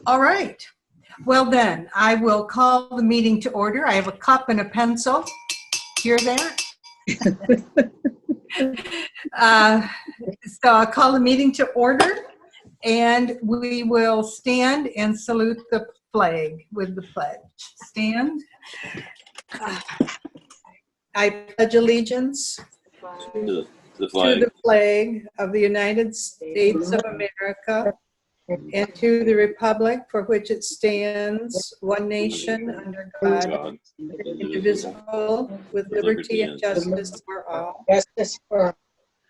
All right. Well then, I will call the meeting to order. I have a cup and a pencil. Hear that? So I'll call the meeting to order, and we will stand and salute the flag with the pledge. Stand. I pledge allegiance to the flag of the United States of America and to the republic for which it stands, one nation under God, indivisible, with liberty and justice for all. Justice for all.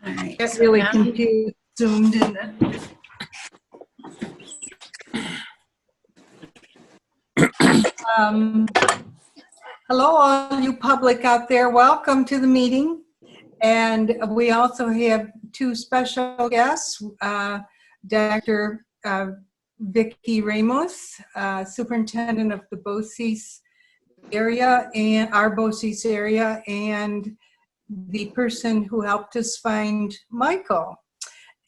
That really confused Zoom, didn't it? Hello, all you public out there. Welcome to the meeting. And we also have two special guests, Dr. Vicki Ramos, Superintendent of the BOCES area and our BOCES area, and the person who helped us find Michael.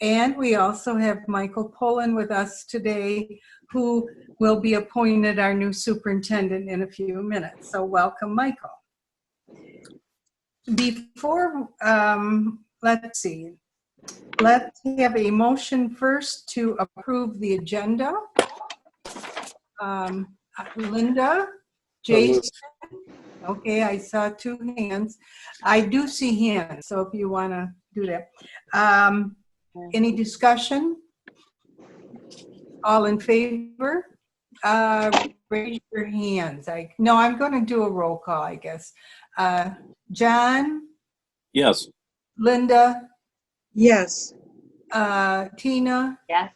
And we also have Michael Poland with us today, who will be appointed our new superintendent in a few minutes. So welcome, Michael. Before, let's see. Let's have a motion first to approve the agenda. Linda, Jason. Okay, I saw two hands. I do see hands, so if you want to do that. Any discussion? All in favor? Raise your hands. No, I'm going to do a roll call, I guess. John? Yes. Linda? Yes. Tina? Yes.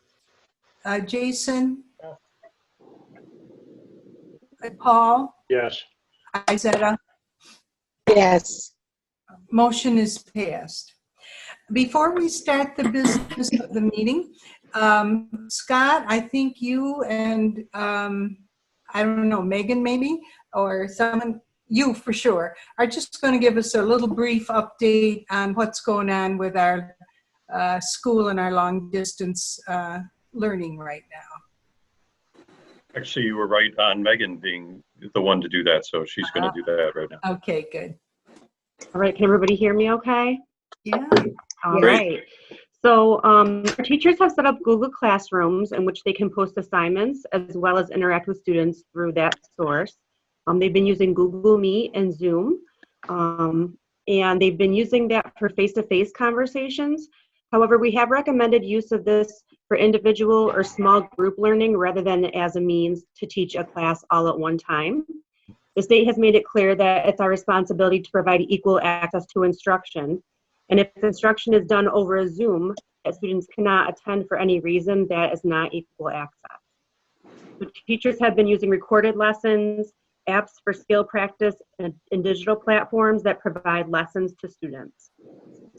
Jason? Paul? Yes. Isetta? Yes. Motion is passed. Before we start the business of the meeting, Scott, I think you and, I don't know, Megan maybe, or someone, you for sure, are just going to give us a little brief update on what's going on with our school and our long distance learning right now. Actually, you were right on Megan being the one to do that, so she's going to do that right now. Okay, good. All right, can everybody hear me okay? Yeah. All Great. right. So our teachers have set up Google Classrooms in which they can post assignments as well as interact with students through that source. They've been using Google Meet and Zoom, and they've been using that for face-to-face conversations. However, we have recommended use of this for individual or small group learning rather than as a means to teach a class all at one time. The state has made it clear that it's our responsibility to provide equal access to instruction. And if instruction is done over a Zoom that students cannot attend for any reason, that is not equal access. So teachers have been using recorded lessons, apps for skill practice, and digital platforms that provide lessons to students.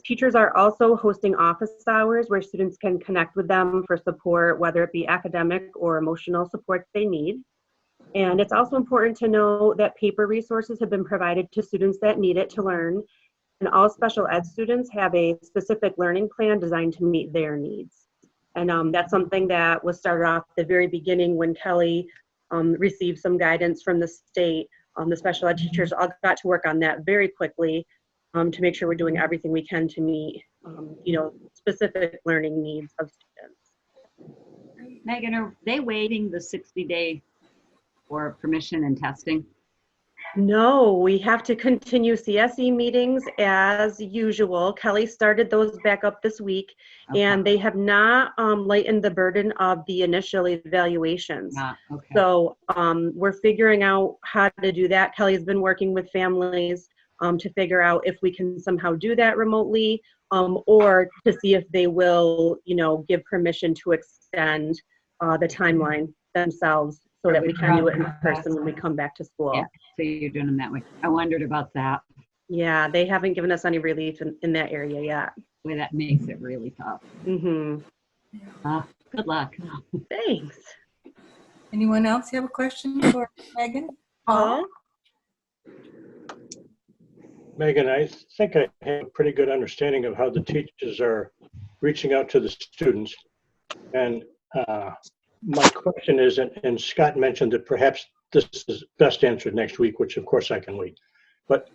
Teachers are also hosting office hours where students can connect with them for support, whether it be academic or emotional support they need. And it's also important to know that paper resources have been provided to students that need it to learn, and all special ed students have a specific learning plan designed to meet their needs. And that's something that was started off at the very beginning when Kelly received some guidance from the state. The special ed teachers all got to work on that very quickly to make sure we're doing everything we can to meet, specific learning needs of students. Megan, are they waiting the 60-day for permission and testing? No, we have to continue CSE meetings as usual. Kelly started those back up this week, Okay. and they have not lightened the burden of the initial evaluations. Okay. So we're figuring out how to do that. Kelly's been working with families to figure out if we can somehow do that remotely, or to see if they will, give permission to extend the timeline themselves so that we can do it in person when we come back to school. Yeah, so you're doing them that way. I wondered about that. Yeah, they haven't given us any relief in that area yet. Boy, that makes it really tough. Mm-hmm. Good luck. Thanks. Anyone else have a question for Megan? Paul? Megan, I think I have a pretty good understanding of how the teachers are reaching out to the students. And My question is, and Scott mentioned that perhaps this is best answered next week, which of course I can wait. But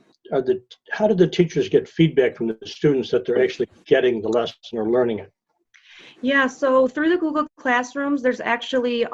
how did the teachers get feedback from the students that they're actually getting the lesson or learning it? Yeah, so through the Google Classrooms, there's actually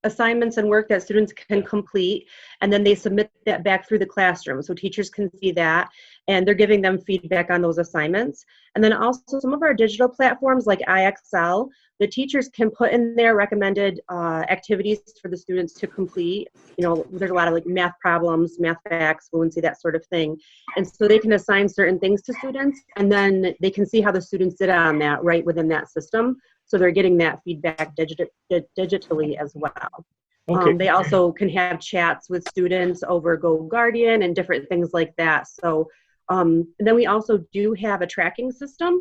assignments and work that students can complete, and then they submit that back through the classroom. So teachers can see that, and they're giving them feedback on those assignments. And then also some of our digital platforms like IXL, the teachers can put in their recommended activities for the students to complete. You know, there's a lot of like math problems, math facts, fluency, that sort of thing. And so they can assign certain things to students, and then they can see how the students did on that right within that system. So they're getting that feedback digitally as well. Okay. They also can have chats with students over GoGuardian and different things like that. So and then we also do have a tracking system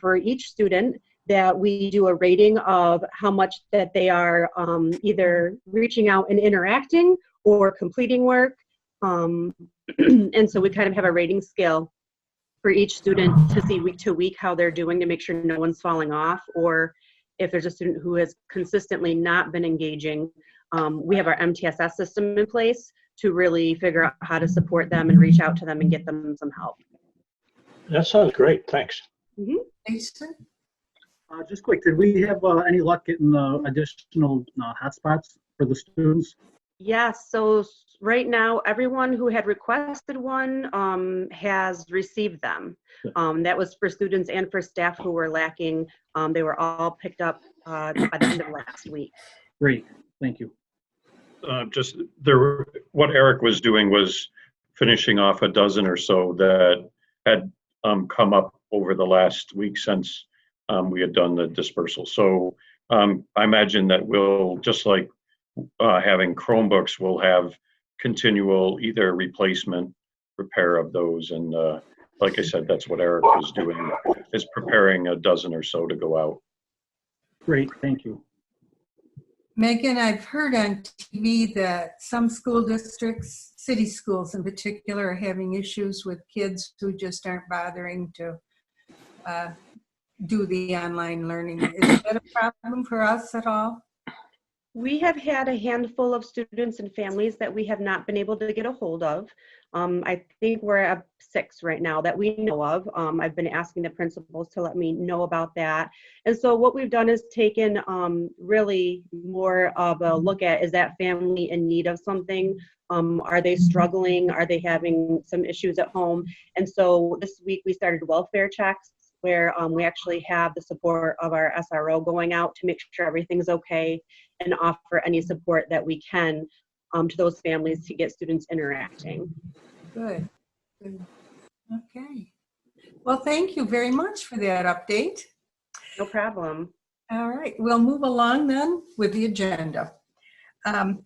for each student that we do a rating of how much that they are either reaching out and interacting or completing work. And so we kind of have a rating scale for each student to see week to week how they're doing to make sure no one's falling off, or if there's a student who has consistently not been engaging, we have our MTSS system in place to really figure out how to support them and reach out to them and get them some help. That sounds great. Thanks. Jason? Just quick, did we have any luck getting additional hotspots for the students? Yes, so right now, everyone who had requested one has received them. That was for students and for staff who were lacking. They were all picked up by the end of last week. Great, thank you. What Eric was doing was finishing off a dozen or so that had come up over the last week since we had done the dispersal. So I imagine that we'll, just like having Chromebooks, we'll have continual either replacement, repair of those. And like I said, that's what Eric was doing, is preparing a dozen or so to go out. Great, thank you. Megan, I've heard on TV that some school districts, city schools in particular, are having issues with kids who just aren't bothering to do the online learning. Is that a problem for us at all? We have had a handful of students and families that we have not been able to get a hold of. I think we're at 6 right now that we know of. I've been asking the principals to let me know about that. And so what we've done is taken really more of a look at, is that family in need of something? Are they struggling? Are they having some issues at home? And so this week we started welfare checks, where we actually have the support of our SRO going out to make sure everything's okay and offer any support that we can to those families to get students interacting. Good. Good. Okay. Well, thank you very much for that update. No problem. All right, we'll move along then with the agenda.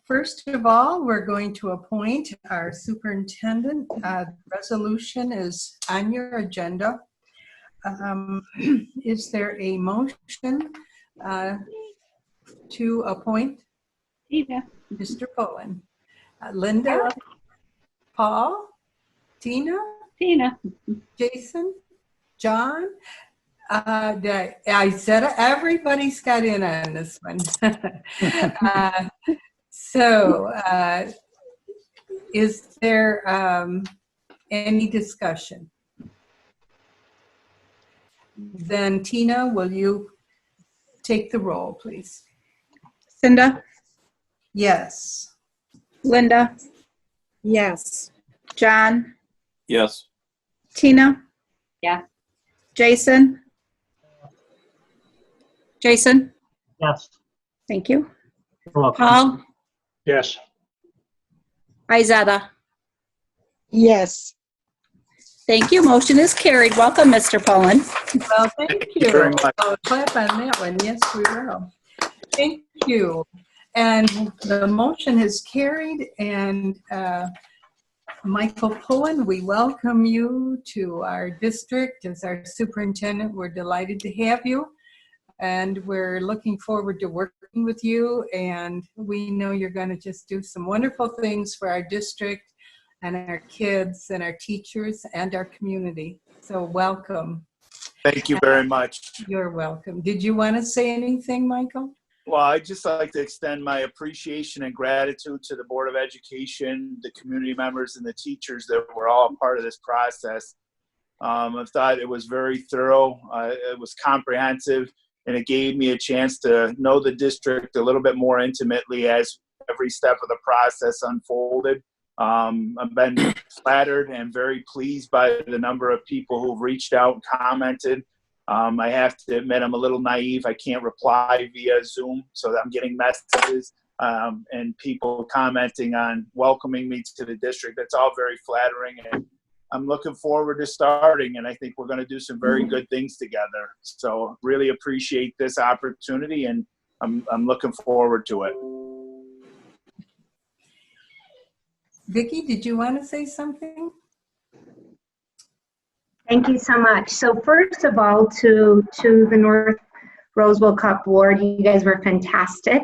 First of all, we're going to appoint our superintendent. Resolution is on your agenda. Is there a motion to appoint Mr. Bowen? Linda? Paul? Tina? Jason? John? I said everybody's got in on this one. Is there any discussion? Then Tina, will you take the roll, please? Cinda, Yes. Linda, Yes. John, Yes. Tina, Yeah. Jason, Yes. thank you. You're welcome. Paul, Yes. Izetta, Yes. thank you. Motion is carried. Welcome, Mr. Pullen. Well, thank you. very much. I'll clap on that one. Yes, we will. Thank you. And the motion is carried. And Michael Pullen, we welcome you to our district as our superintendent. We're delighted to have you. And we're looking forward to working with you. And we know you're going to just do some wonderful things for our district and our kids and our teachers and our community. So welcome. Thank you very much. You're welcome. Did you want to say anything, Michael? Well, I'd just like to extend my appreciation and gratitude to the Board of Education, the community members, and the teachers that were all a part of this process. I thought it was very thorough, it was comprehensive, and it gave me a chance to know the district a little bit more intimately as every step of the process unfolded. I've been flattered and very pleased by the number of people who've reached out and commented. I have to admit I'm a little naive. I can't reply via Zoom, so I'm getting messages and people commenting on welcoming me to the district. That's all very flattering, and I'm looking forward to starting, and I think we're going to do some very good things together. So really appreciate this opportunity, and I'm looking forward to it. Vicki, did you want to say something? Thank you so much. So first of all, to the North Rose-Wolcott Board, you guys were fantastic.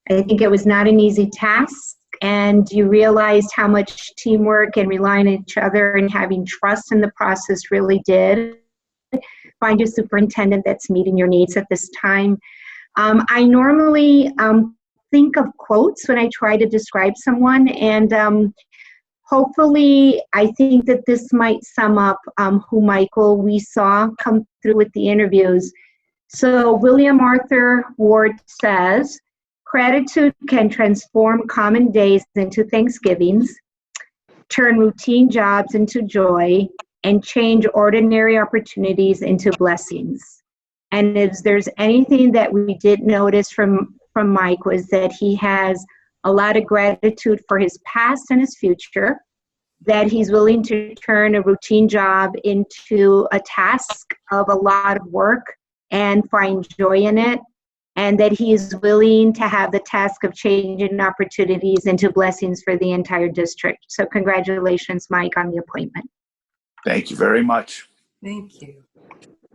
I think it was not an easy task, and you realized how much teamwork and relying on each other and having trust in the process really did find a superintendent that's meeting your needs at this time. I normally think of quotes when I try to describe someone, and hopefully, I think that this might sum up who Michael we saw come through with the interviews. So William Arthur Ward says, gratitude can transform common days into Thanksgivings, turn routine jobs into joy, and change ordinary opportunities into blessings. And if there's anything that we did notice from Mike was that he has a lot of gratitude for his past and his future, that he's willing to turn a routine job into a task of a lot of work and find joy in it, and that he is willing to have the task of changing opportunities into blessings for the entire district. So congratulations, Mike, on the appointment. Thank you very much. Thank you.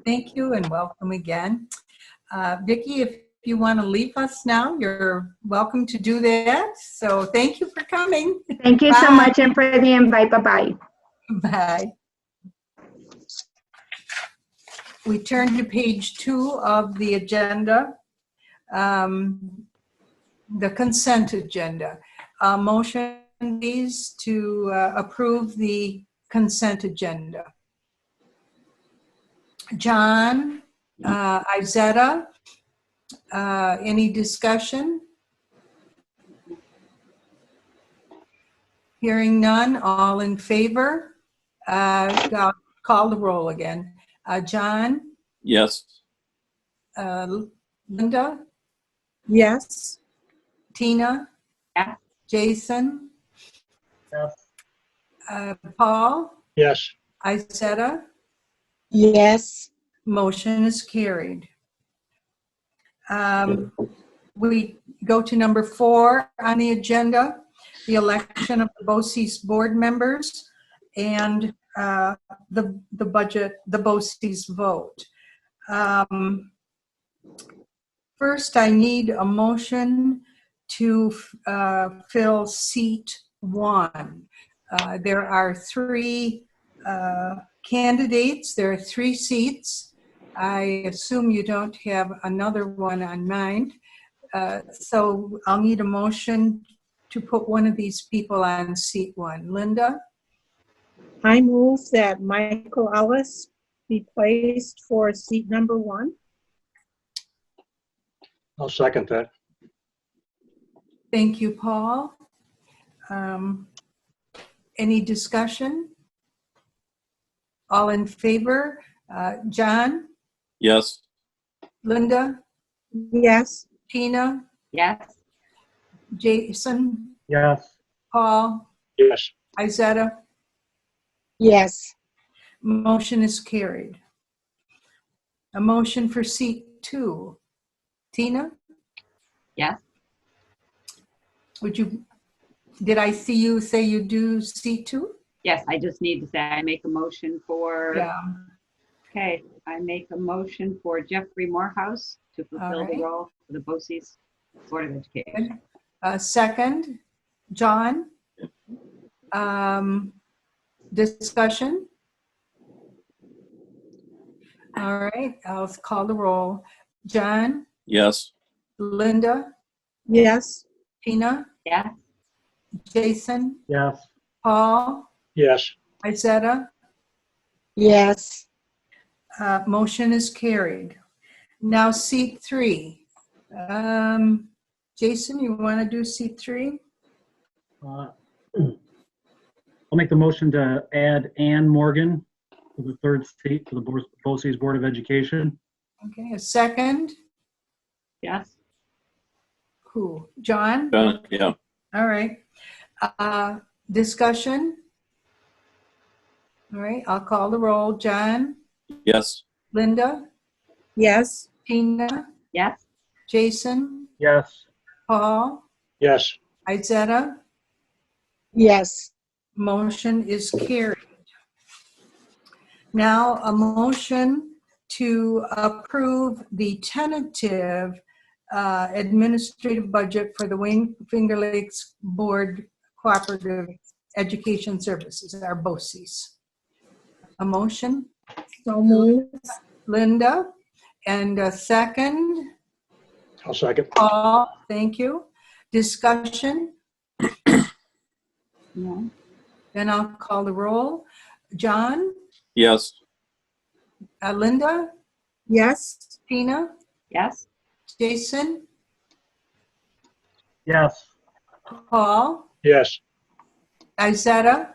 Thank you and welcome again. Vicki, if you want to leave us now, you're welcome to do that. So thank you for coming. Thank you so much, and for the invite. Bye-bye. Bye. We turn to page 2 of the agenda, the consent agenda. Motion please to approve the consent agenda. John, Izetta, any discussion? Hearing none, all in favor? I'll call the roll again. John? Yes. Linda? Yes. Tina? Yes. Jason? Yes. Paul? Yes. Izetta? Yes. Motion is carried. We go to number 4 on the agenda, the election of the BOCES board members and the budget, the BOCES vote. First, I need a motion to fill seat 1. There are 3 candidates. There are 3 seats. I assume you don't have another one on mind. So I'll need a motion to put one of these people on seat 1. Linda? I move that Michael Ellis be placed for seat number 1. I'll second that. Thank you, Paul. Any discussion? All in favor? John? Yes. Linda? Yes. Tina? Yes. Jason? Yes. Paul? Yes. Izetta? Yes. Motion is carried. A motion for seat 2. Tina? Yes. Did I see you say you do seat 2? Yes, I just need to say I make a motion for, Yeah. okay, I make a motion for Jeffrey Morehouse to fulfill right. the role for the BOCES Board of Education. Second, John? Discussion? All right, I'll call the roll. John? Yes. Linda, Yes. Tina, Yes. Jason, Yes. Paul, Yes. Izetta. Yes. Motion is carried. Now seat 3. Jason, you want to do seat 3? I'll make the motion to add Ann Morgan to the third seat to the BOCES Board of Education. Okay, a second. Yes. Who? John? Yeah. All right. Discussion? All right, I'll call the roll. John? Yes. Linda? Yes. Tina? Yes. Jason? Yes. Paul? Yes. Izetta? Yes. Motion is carried. Now, a motion to approve the tentative administrative budget for the Finger Lakes Board Cooperative Education Services, our BOCES. A motion? So moved. Linda, and a second? I'll second. Paul, thank you. Discussion? No. Then I'll call the roll. John? Yes. Linda? Yes. Tina? Yes. Jason? Yes. Paul? Yes. Izetta?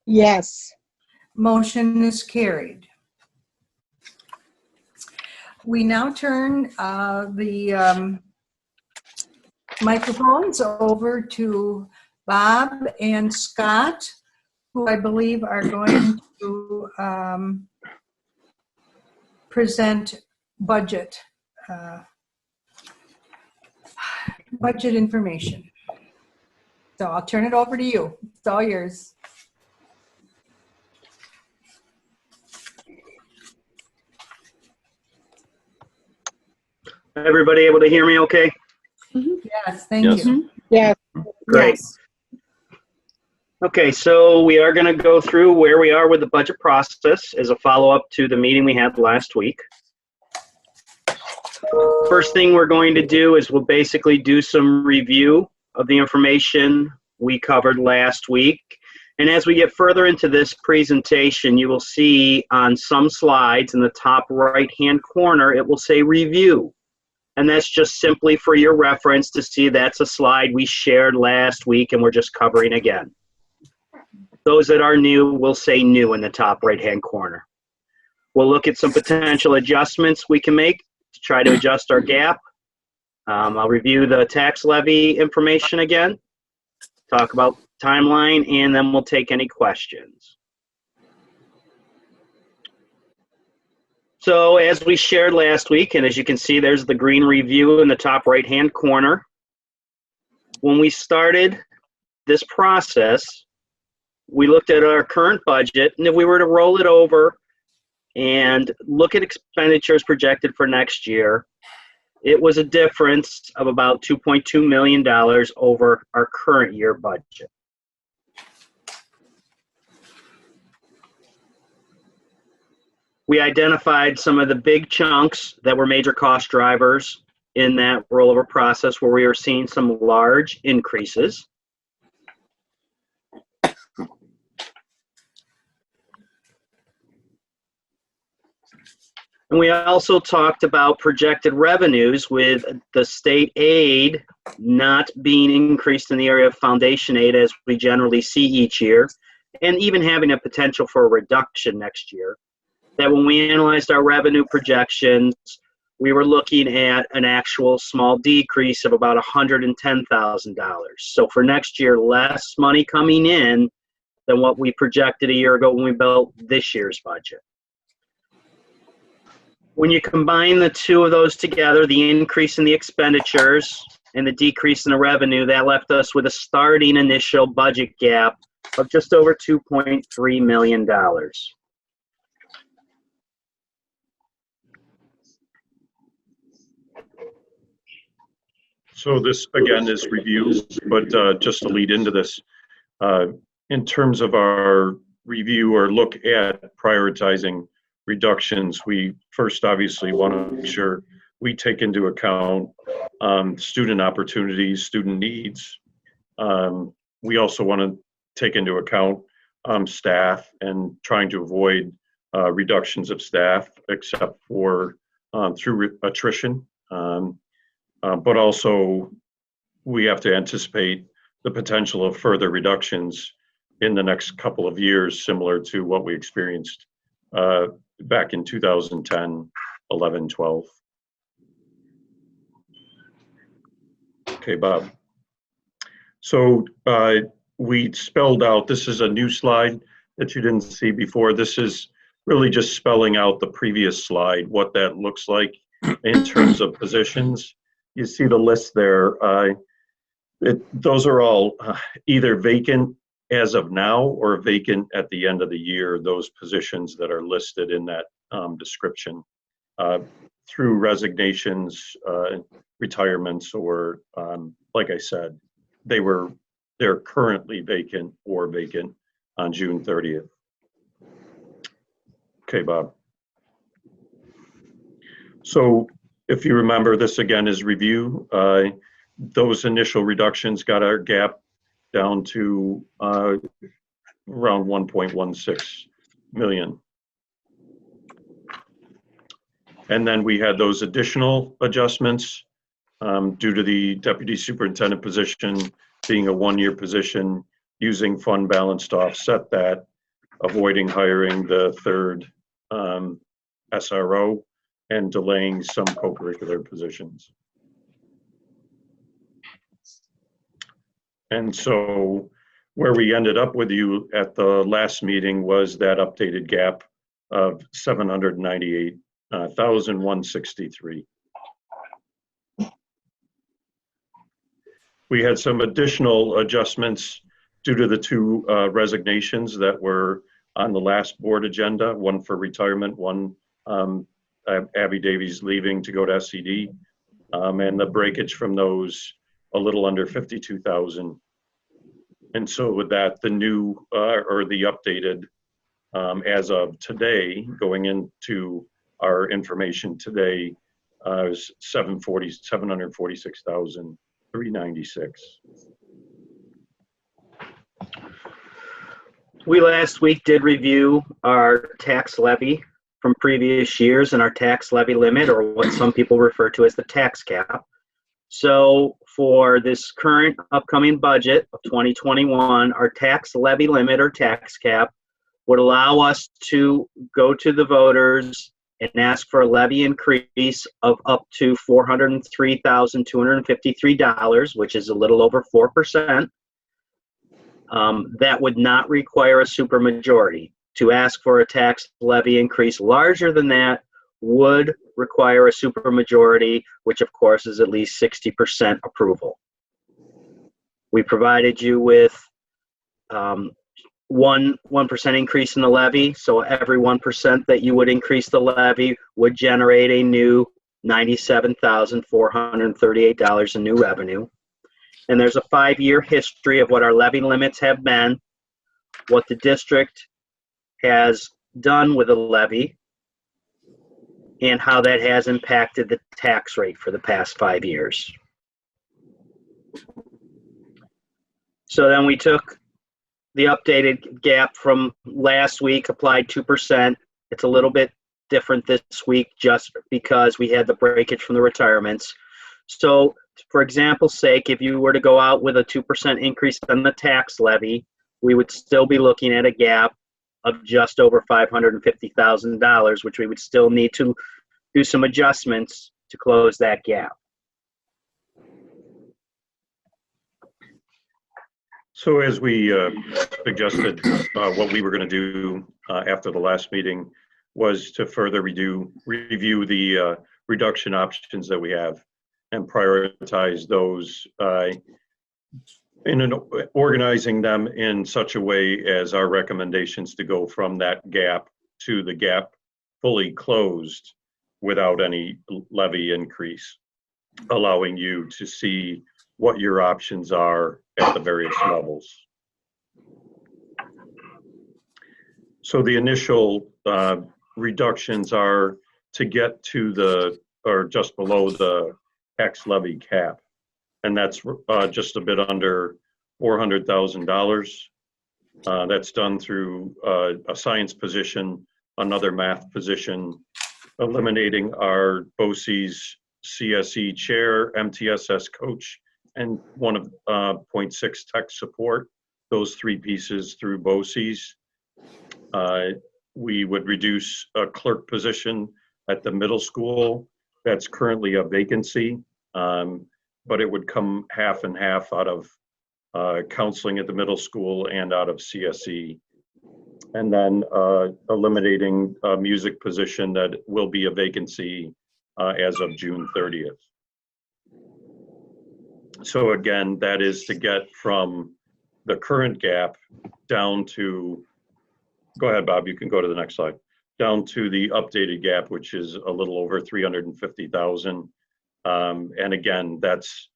Yes. Motion is carried. We now turn the microphones over to Bob and Scott, who I believe are going to present budget information. So I'll turn it over to you. It's all yours. Everybody able to hear me okay? Yes, thank Yes. you. Yes. Great. Yes. Okay, so we are going to go through where we are with the budget process as a follow-up to the meeting we had last week. First thing we're going to do is we'll basically do some review of the information we covered last week. And as we get further into this presentation, you will see on some slides in the top right-hand corner, it will say review. And that's just simply for your reference to see that's a slide we shared last week and we're just covering again. Those that are new will say new in the top right-hand corner. We'll look at some potential adjustments we can make to try to adjust our gap. I'll review the tax levy information again, talk about timeline, and then we'll take any questions. So as we shared last week, and as you can see, there's the green review in the top right-hand corner. When we started this process, we looked at our current budget, and if we were to roll it over and look at expenditures projected for next year, it was a difference of about $2.2 million over our current year budget. We identified some of the big chunks that were major cost drivers in that rollover process where we were seeing some large increases. And we also talked about projected revenues with the state aid not being increased in the area of foundation aid as we generally see each year, and even having a potential for a reduction next year. That when we analyzed our revenue projections, we were looking at an actual small decrease of about $110,000. So for next year, less money coming in than what we projected a year ago when we built this year's budget. When you combine the two of those together, the increase in the expenditures and the decrease in the revenue, that left us with a starting initial budget gap of just over $2.3 million. So this, again, is review, but just to lead into this, in terms of our review or look at prioritizing reductions, we first obviously want to make sure we take into account student opportunities, student needs. We also want to take into account staff and trying to avoid reductions of staff except for through attrition. But also we have to anticipate the potential of further reductions in the next couple of years, similar to what we experienced back in 2010, 11, 12. Okay, Bob. So we spelled out, this is a new slide that you didn't see before. This is really just spelling out the previous slide, what that looks like in terms of positions. You see the list there. Those are all either vacant as of now or vacant at the end of the year, those positions that are listed in that description through resignations, retirements, or like I said, they're currently vacant or vacant on June 30th. Okay, Bob. So if you remember, this again is review. Those initial reductions got our gap down to around 1.16 million. And then we had those additional adjustments due to the deputy superintendent position being a one-year position, using fund balance to offset that, avoiding hiring the third SRO, and delaying some co-curricular positions. And so where we ended up with you at the last meeting was that updated gap of 798,163. We had some additional adjustments due to the two resignations that were on the last board agenda, one for retirement, one Abby Davies leaving to go to SED, and the breakage from those a little under 52,000. And so with that, the new or the updated as of today, going into our information today, is 746,396. We last week did review our tax levy from previous years and our tax levy limit, or what some people refer to as the tax cap. So for this current upcoming budget of 2021, our tax levy limit or tax cap would allow us to go to the voters and ask for a levy increase of up to $403,253, which is a little over 4%. That would not require a supermajority. To ask for a tax levy increase larger than that would require a supermajority, which of course is at least 60% approval. We provided you with 1% increase in the levy, so every 1% that you would increase the levy would generate a new $97,438 in new revenue. And there's a 5-year history of what our levy limits have been, what the district has done with the levy, and how that has impacted the tax rate for the past 5 years. So then we took the updated gap from last week, applied 2%. It's a little bit different this week just because we had the breakage from the retirements. So for example's sake, if you were to go out with a 2% increase on the tax levy, we would still be looking at a gap of just over $550,000, which we would still need to do some adjustments to close that gap. So as we suggested, what we were going to do after the last meeting was to further review the reduction options that we have and prioritize those organizing them in such a way as our recommendations to go from that gap to the gap fully closed without any levy increase, allowing you to see what your options are at the various levels. So the initial reductions are to get to the or just below the tax levy cap. And that's just a bit under $400,000. That's done through a science position, another math position, eliminating our BOCES CSE chair, MTSS coach, and one of 0.6 tech support. Those three pieces through BOCES. We would reduce a clerk position at the middle school. That's currently a vacancy, but it would come half and half out of counseling at the middle school and out of CSE. And then eliminating a music position that will be a vacancy as of June 30th. So again, that is to get from the current gap down to, go ahead, Bob, you can go to the next slide, down to the updated gap, which is a little over 350,000. And again, that's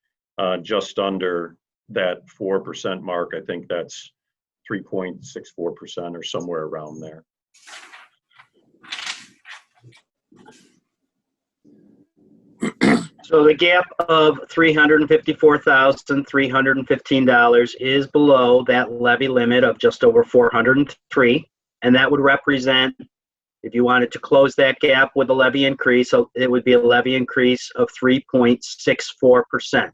just under that 4% mark. I think that's 3.64% or somewhere around there. So the gap of $354,315 is below that levy limit of just over 403, and that would represent, if you wanted to close that gap with a levy increase, it would be a levy increase of 3.64%,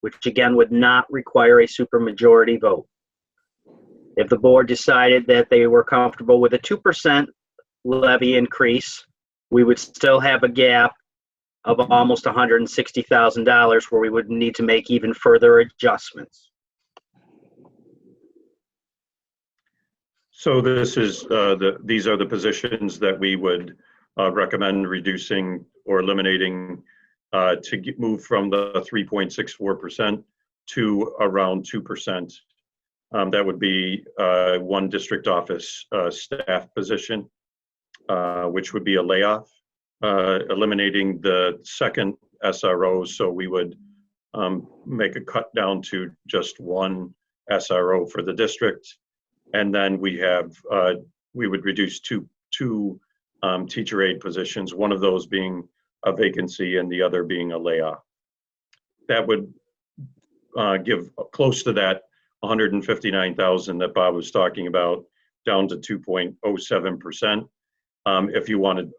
which again would not require a supermajority vote. If the board decided that they were comfortable with a 2% levy increase, we would still have a gap of almost $160,000 where we would need to make even further adjustments. So this is these are the positions that we would recommend reducing or eliminating to move from the 3.64% to around 2%. That would be one district office staff position, which would be a layoff. Eliminating the second SRO, so we would make a cut down to just one SRO for the district, and then we would reduce two teacher aide positions, one of those being a vacancy and the other being a layoff. That would give close to that 159,000 that Bob was talking about, down to 2.07%. If you wanted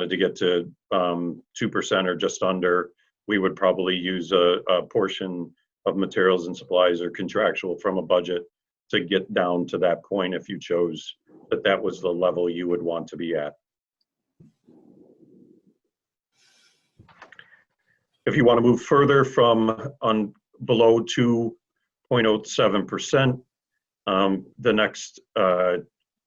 to get to 2% or just under, we would probably use a portion of materials and supplies or contractual from a budget to get down to that point if you chose that was the level you would want to be at. If you want to move further from below 2.07%, the next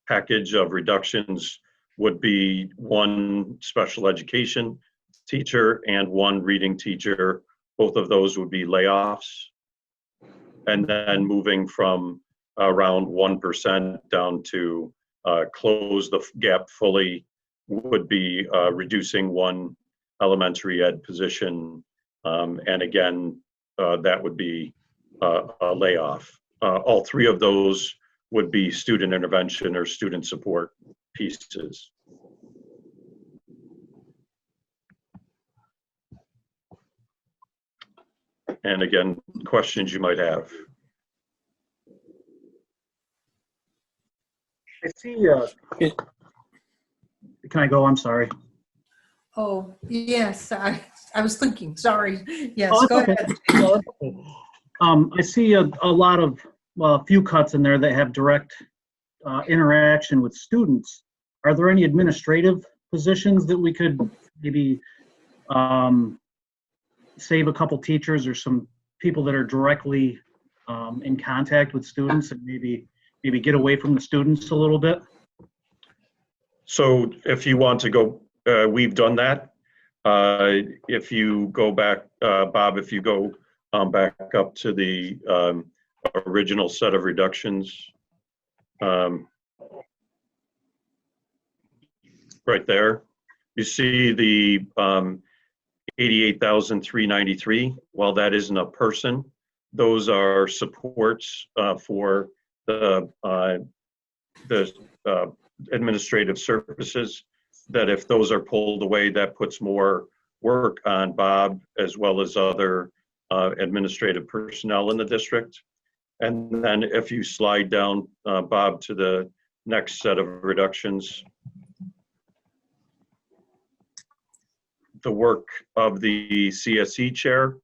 package of reductions would be one special education teacher and one reading teacher. Both of those would be layoffs. And then moving from around 1% down to close the gap fully would be reducing one elementary ed position. And again, that would be a layoff. All three of those would be student intervention or student support pieces. And again, questions you might have. I see, can I go? I'm sorry. Oh, yes, I was thinking, sorry. Yes, Oh, go okay. ahead. No, that's okay. I see a lot of, a few cuts in there that have direct interaction with students. Are there any administrative positions that we could maybe save a couple teachers or some people that are directly in contact with students and maybe get away from the students a little bit? So if you want to go, we've done that. If you go back, Bob, if you go back up to the original set of reductions, right there, you see the 88,393. Well, that isn't a person. Those are supports for the administrative services, that if those are pulled away, that puts more work on Bob as well as other administrative personnel in the district. And then if you slide down, Bob, to the next set of reductions, the work of the CSE chair,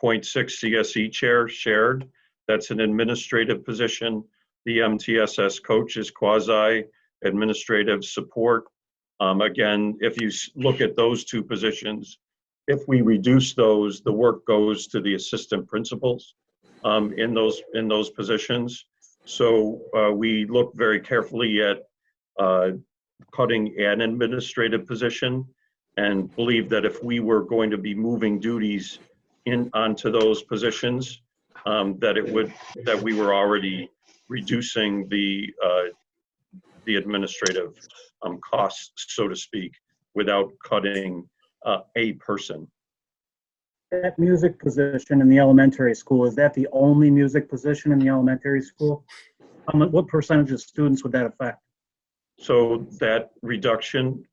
0.6 CSE chair shared, that's an administrative position. The MTSS coach is quasi-administrative support. Again, if you look at those two positions, if we reduce those, the work goes to the assistant principals in those positions. So we look very carefully at cutting an administrative position, and believe that if we were going to be moving duties onto those positions, that we were already reducing the administrative costs, so to speak, without cutting a person. That music position in the elementary school, is that the only music position in the elementary school? What percentage of students would that affect? So that reduction,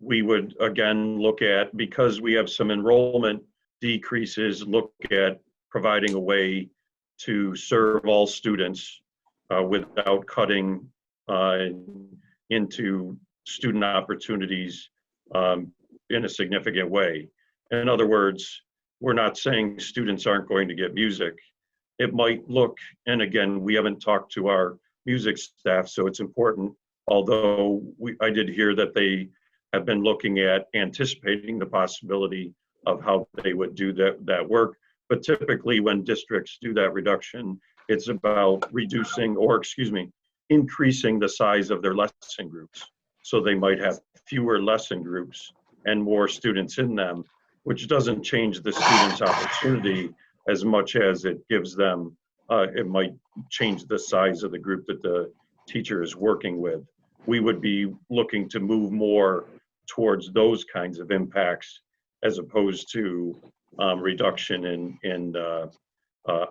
we would again look at, because we have some enrollment decreases, look at providing a way to serve all students without cutting into student opportunities in a significant way. In other words, we're not saying students aren't going to get music. It might look, and again, we haven't talked to our music staff, so it's important, although I did hear that they have been looking at anticipating the possibility of how they would do that work. But typically when districts do that reduction, it's about reducing, or excuse me, increasing the size of their lesson groups. So they might have fewer lesson groups and more students in them, which doesn't change the student's opportunity as much as it gives them, it might change the size of the group that the teacher is working with. We would be looking to move more towards those kinds of impacts as opposed to reduction in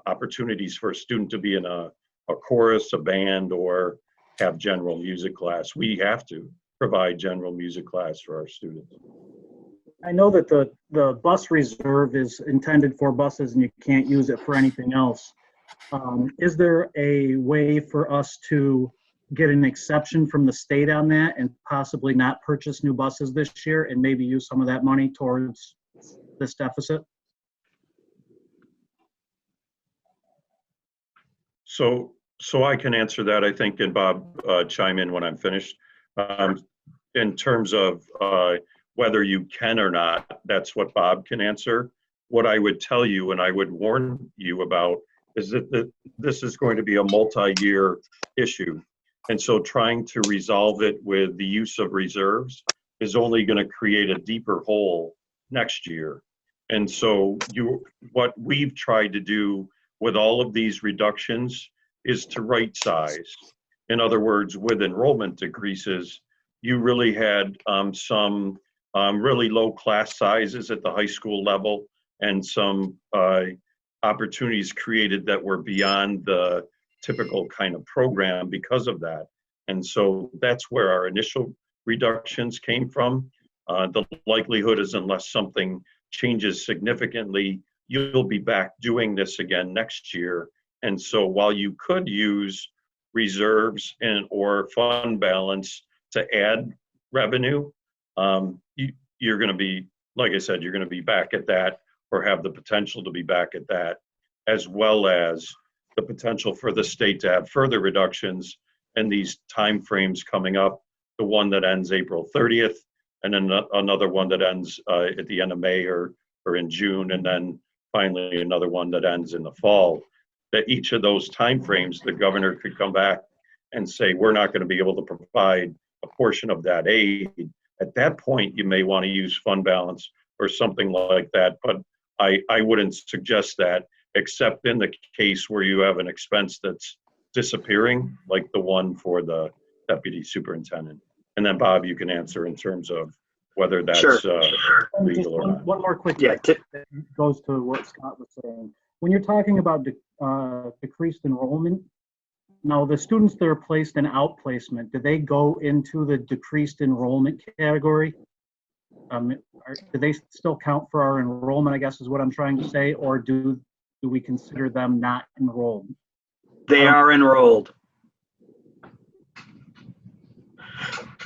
opportunities for a student to be in a chorus, a band, or have general music class. We have to provide general music class for our students. I know that the bus reserve is intended for buses and you can't use it for anything else. Is there a way for us to get an exception from the state on that and possibly not purchase new buses this year and maybe use some of that money towards this deficit? So I can answer that, I think, and Bob chime in when I'm finished. In terms of whether you can or not, that's what Bob can answer. What I would tell you, and I would warn you about, is that this is going to be a multi-year issue. And so trying to resolve it with the use of reserves is only going to create a deeper hole next year. And so what we've tried to do with all of these reductions is to right size. In other words, with enrollment decreases, you really had some really low class sizes at the high school level and some opportunities created that were beyond the typical kind of program because of that. And so that's where our initial reductions came from. The likelihood is, unless something changes significantly, you'll be back doing this again next year. And so while you could use reserves or fund balance to add revenue, you're going to be, like I said, you're going to be back at that, or have the potential to be back at that, as well as the potential for the state to have further reductions and these timeframes coming up, the one that ends April 30th, and then another one that ends at the end of May or in June, and then finally another one that ends in the fall. That each of those timeframes, the governor could come back and say, we're not going to be able to provide a portion of that aid. At that point, you may want to use fund balance or something like that, but I wouldn't suggest that, except in the case where you have an expense that's disappearing, like the one for the deputy superintendent. And then Bob, you can answer in terms of whether that's legal or not. One more quick Yeah, that goes to what Scott was saying. When you're talking about decreased enrollment, now the students that are placed in outplacement, do they go into the decreased enrollment category? Do they still count for our enrollment, I guess is what I'm trying to say, or do we consider them not enrolled? They are enrolled.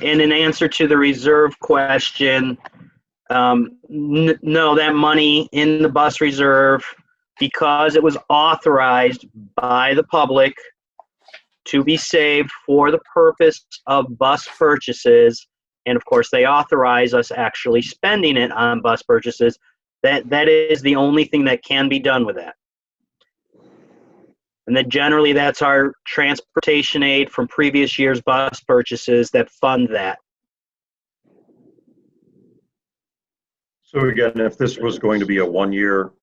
And in answer to the reserve question, no, that money in the bus reserve, because it was authorized by the public to be saved for the purpose of bus purchases, and of course they authorize us actually spending it on bus purchases, that is the only thing that can be done with that. And then generally that's our transportation aid from previous year's bus purchases that fund that. So again, if this was going to be a one-year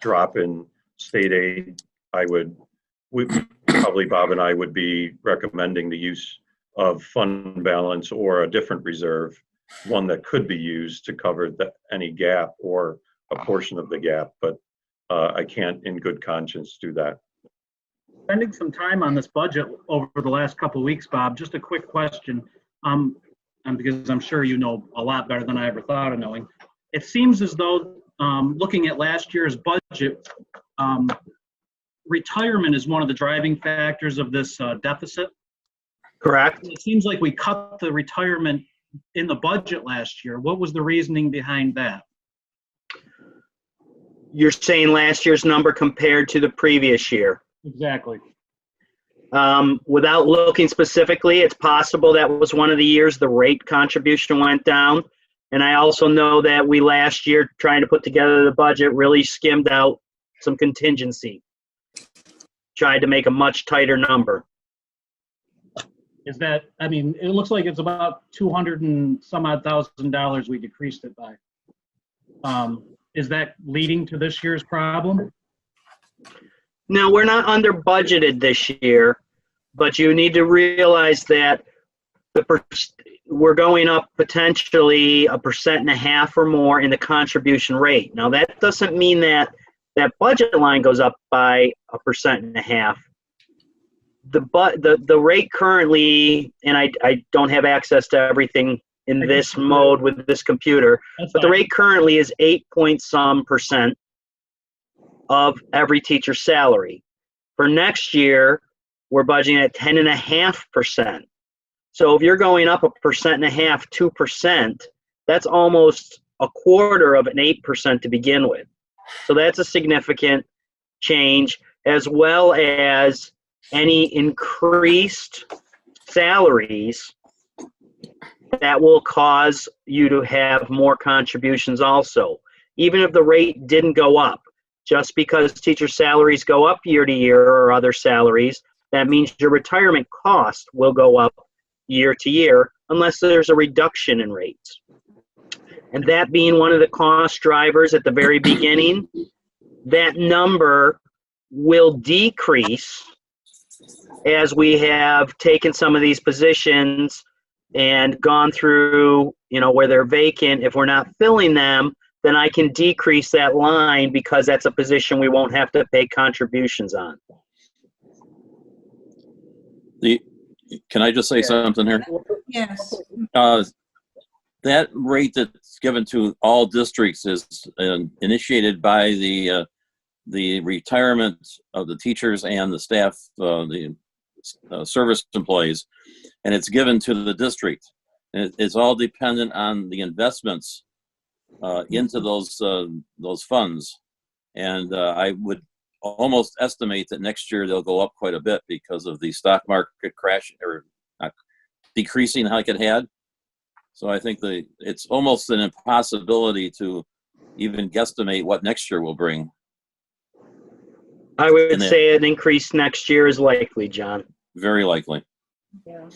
drop in state aid, probably Bob and I would be recommending the use of fund balance or a different reserve, one that could be used to cover any gap or a portion of the gap, but I can't in good conscience do that. Spending some time on this budget over the last couple of weeks, Bob, just a quick question, and because I'm sure you know a lot better than I ever thought of knowing. It seems as though, looking at last year's budget, retirement is one of the driving factors of this deficit. Correct. It seems like we cut the retirement in the budget last year. What was the reasoning behind that? You're saying last year's number compared to the previous year. Exactly. Without looking specifically, it's possible that was one of the years the rate contribution went down. And I also know that we last year, trying to put together the budget, really skimmed out some contingency. Tried to make a much tighter number. Is that, I mean, it looks like it's about $200 and some odd $1,000 we decreased it by. Is that leading to this year's problem? No, we're not under budgeted this year, but you need to realize that we're going up potentially 1.5% or more in the contribution rate. Now that doesn't mean that that budget line goes up by 1.5%. The rate currently, and I don't have access to everything in this mode with this computer, but the rate currently is 8-point-some% of every teacher's salary. For next year, we're budgeting at 10.5%. So if you're going up 1.5%, 2%, that's almost a quarter of an 8% to begin with. So that's a significant change, as well as any increased salaries that will cause you to have more contributions also. Even if the rate didn't go up, just because teacher salaries go up year to year or other salaries, that means your retirement cost will go up year to year unless there's a reduction in rates. And that being one of the cost drivers at the very beginning, that number will decrease as we have taken some of these positions and gone through, where they're vacant. If we're not filling them, then I can decrease that line because that's a position we won't have to pay contributions on. Can I just say something here? Yes. That rate that's given to all districts is initiated by the retirement of the teachers and the staff, the service employees, and it's given to the district. And it's all dependent on the investments into those funds, and I would almost estimate that next year they'll go up quite a bit because of the stock market crash or decreasing like it had. So I think it's almost an impossibility to even guesstimate what next year will bring. I would say an increase next year is likely, John. Very likely. Yeah.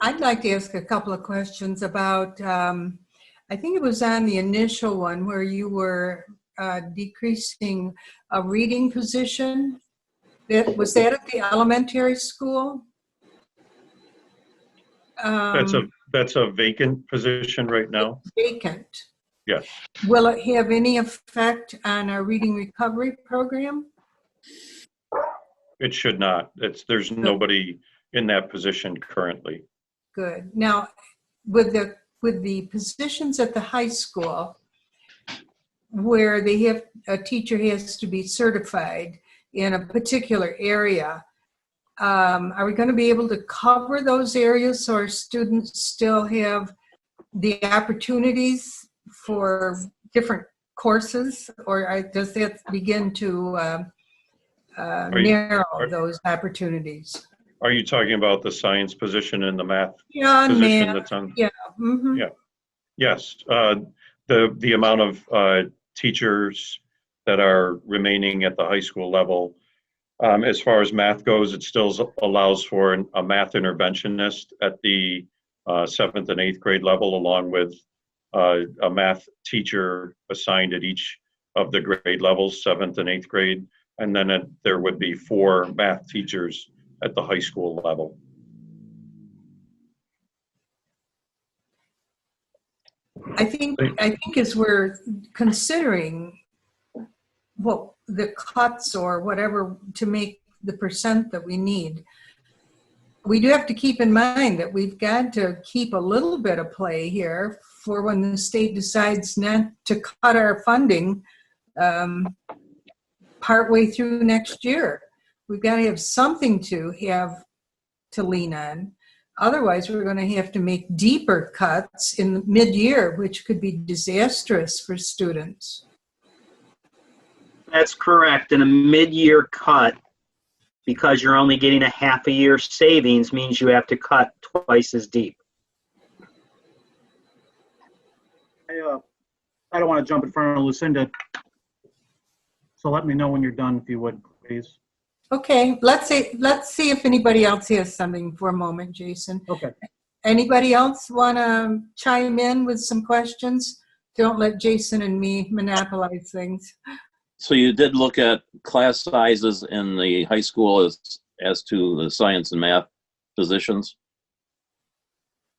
I'd like to ask a couple of questions about, I think it was on the initial one where you were decreasing a reading position. Was that at the elementary school? That's a vacant position right now. Vacant. Yes. Will it have any effect on our reading recovery program? It should not. There's nobody in that position currently. Good. Now, with with the positions at the high school where they have, a teacher has to be certified in a particular area, are we going to be able to cover those areas so our students still have the opportunities for different courses, or does that begin to narrow those opportunities? Are you talking about the science position and the math Yeah, position math. that's on? Yeah. Mm-hmm. Yeah. Yes. The amount of teachers that are remaining at the high school level, as far as math goes, it still allows for a math interventionist at the 7th and 8th grade level, along with a math teacher assigned at each of the grade levels, 7th and 8th grade. And then there would be 4 math teachers at the high school level. I think as we're considering what the cuts or whatever to make the percent that we need, we do have to keep in mind that we've got to keep a little bit of play here for when the state decides not to cut our funding partway through next year. We've got to have something to lean on. Otherwise, we're going to have to make deeper cuts in mid-year, which could be disastrous for students. That's correct. And a mid-year cut, because you're only getting a half a year savings, means you have to cut twice as deep. I don't want to jump in front of Lucinda, so let me know when you're done, if you would, please. Okay, let's see if anybody else has something for a moment, Jason. Okay. Anybody else want to chime in with some questions? Don't let Jason and me monopolize things. So you did look at class sizes in the high school as to the science and math positions?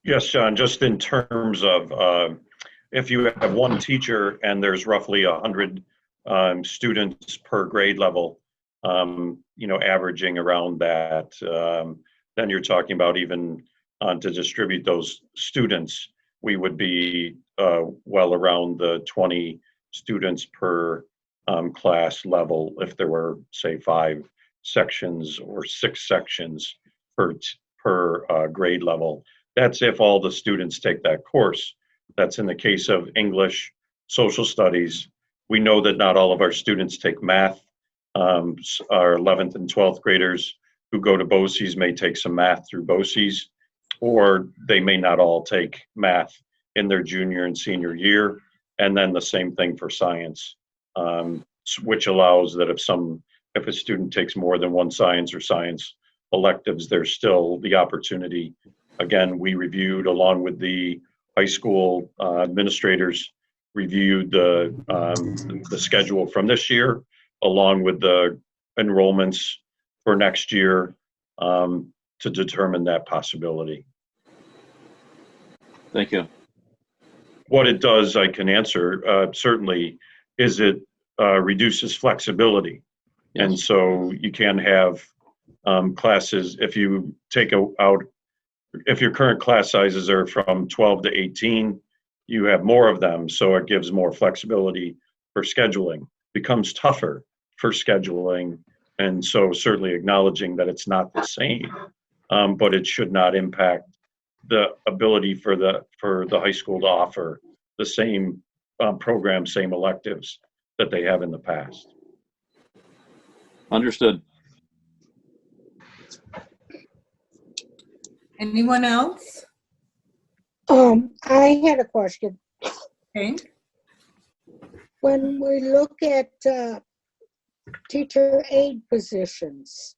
Yes, John, just in terms of if you have one teacher and there's roughly 100 students per grade level, averaging around that, then you're talking about even to distribute those students, we would be well around the 20 students per class level if there were, say, 5 sections or 6 sections per grade level. That's if all the students take that course. That's in the case of English, social studies. We know that not all of our students take math. Our 11th and 12th graders who go to BOCES may take some math through BOCES, or they may not all take math in their junior and senior year. And then the same thing for science, which allows that if a student takes more than one science or science electives, there's still the opportunity. Again, we reviewed, along with the high school administrators, reviewed the schedule from this year, along with the enrollments for next year, to determine that possibility. Thank you. What it does, I can answer, certainly, is it reduces flexibility. Yes. And so you can have classes, if you take out, if your current class sizes are from 12 to 18, you have more of them, so it gives more flexibility for scheduling. Becomes tougher for scheduling, and so certainly acknowledging that it's not the same, but it should not impact the ability for the high school to offer the same program, same electives that they have in the past. Understood. Anyone else? I had a question. Okay. When we look at teacher aide positions,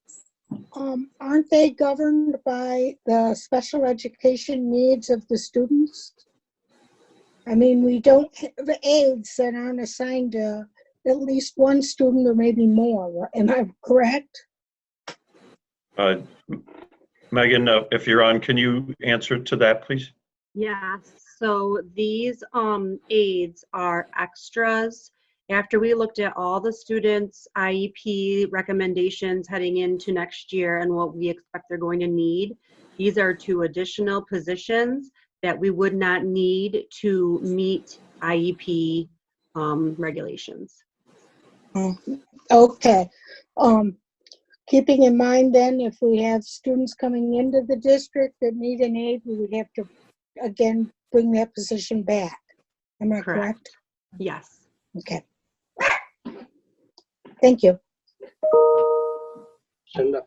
aren't they governed by the special education needs of the students? I mean, we don't have aides that aren't assigned to at least one student or maybe more. Am I correct? Megan, if you're on, can you answer to that, please? Yes, so these aides are extras. After we looked at all the students' IEP recommendations heading into next year and what we expect they're going to need, these are 2 additional positions that we would not need to meet IEP regulations. Okay. Keeping in mind then, if we have students coming into the district that need an aide, we would have to, again, bring that position back. Am I correct? Yes. Okay. Thank you. Cinda?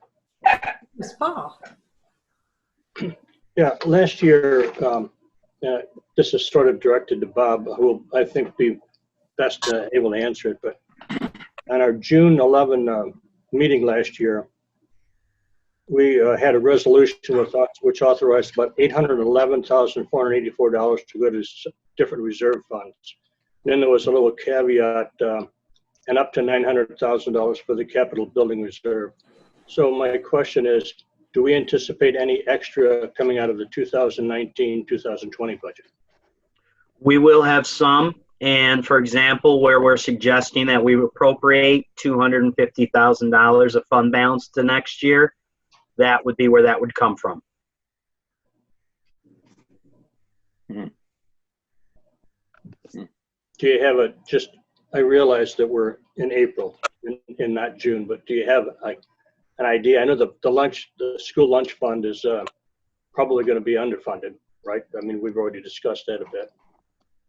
Ms. Paul. Yeah, last year, this is sort of directed to Bob, who will, I think, be best able to answer it, but on our June 11 meeting last year, we had a resolution which authorized about $811,484 to go to different reserve funds. And then there was a little caveat, and up to $900,000 for the capital building reserve. So my question is, do we anticipate any extra coming out of the 2019-2020 budget? We will have some, and for example, where we're suggesting that we appropriate $250,000 of fund balance to next year, that would be where that would come from. Do you have I realize that we're in April and not June, but do you have an idea? I know the school lunch fund is probably going to be underfunded, right? I mean, we've already discussed that a bit.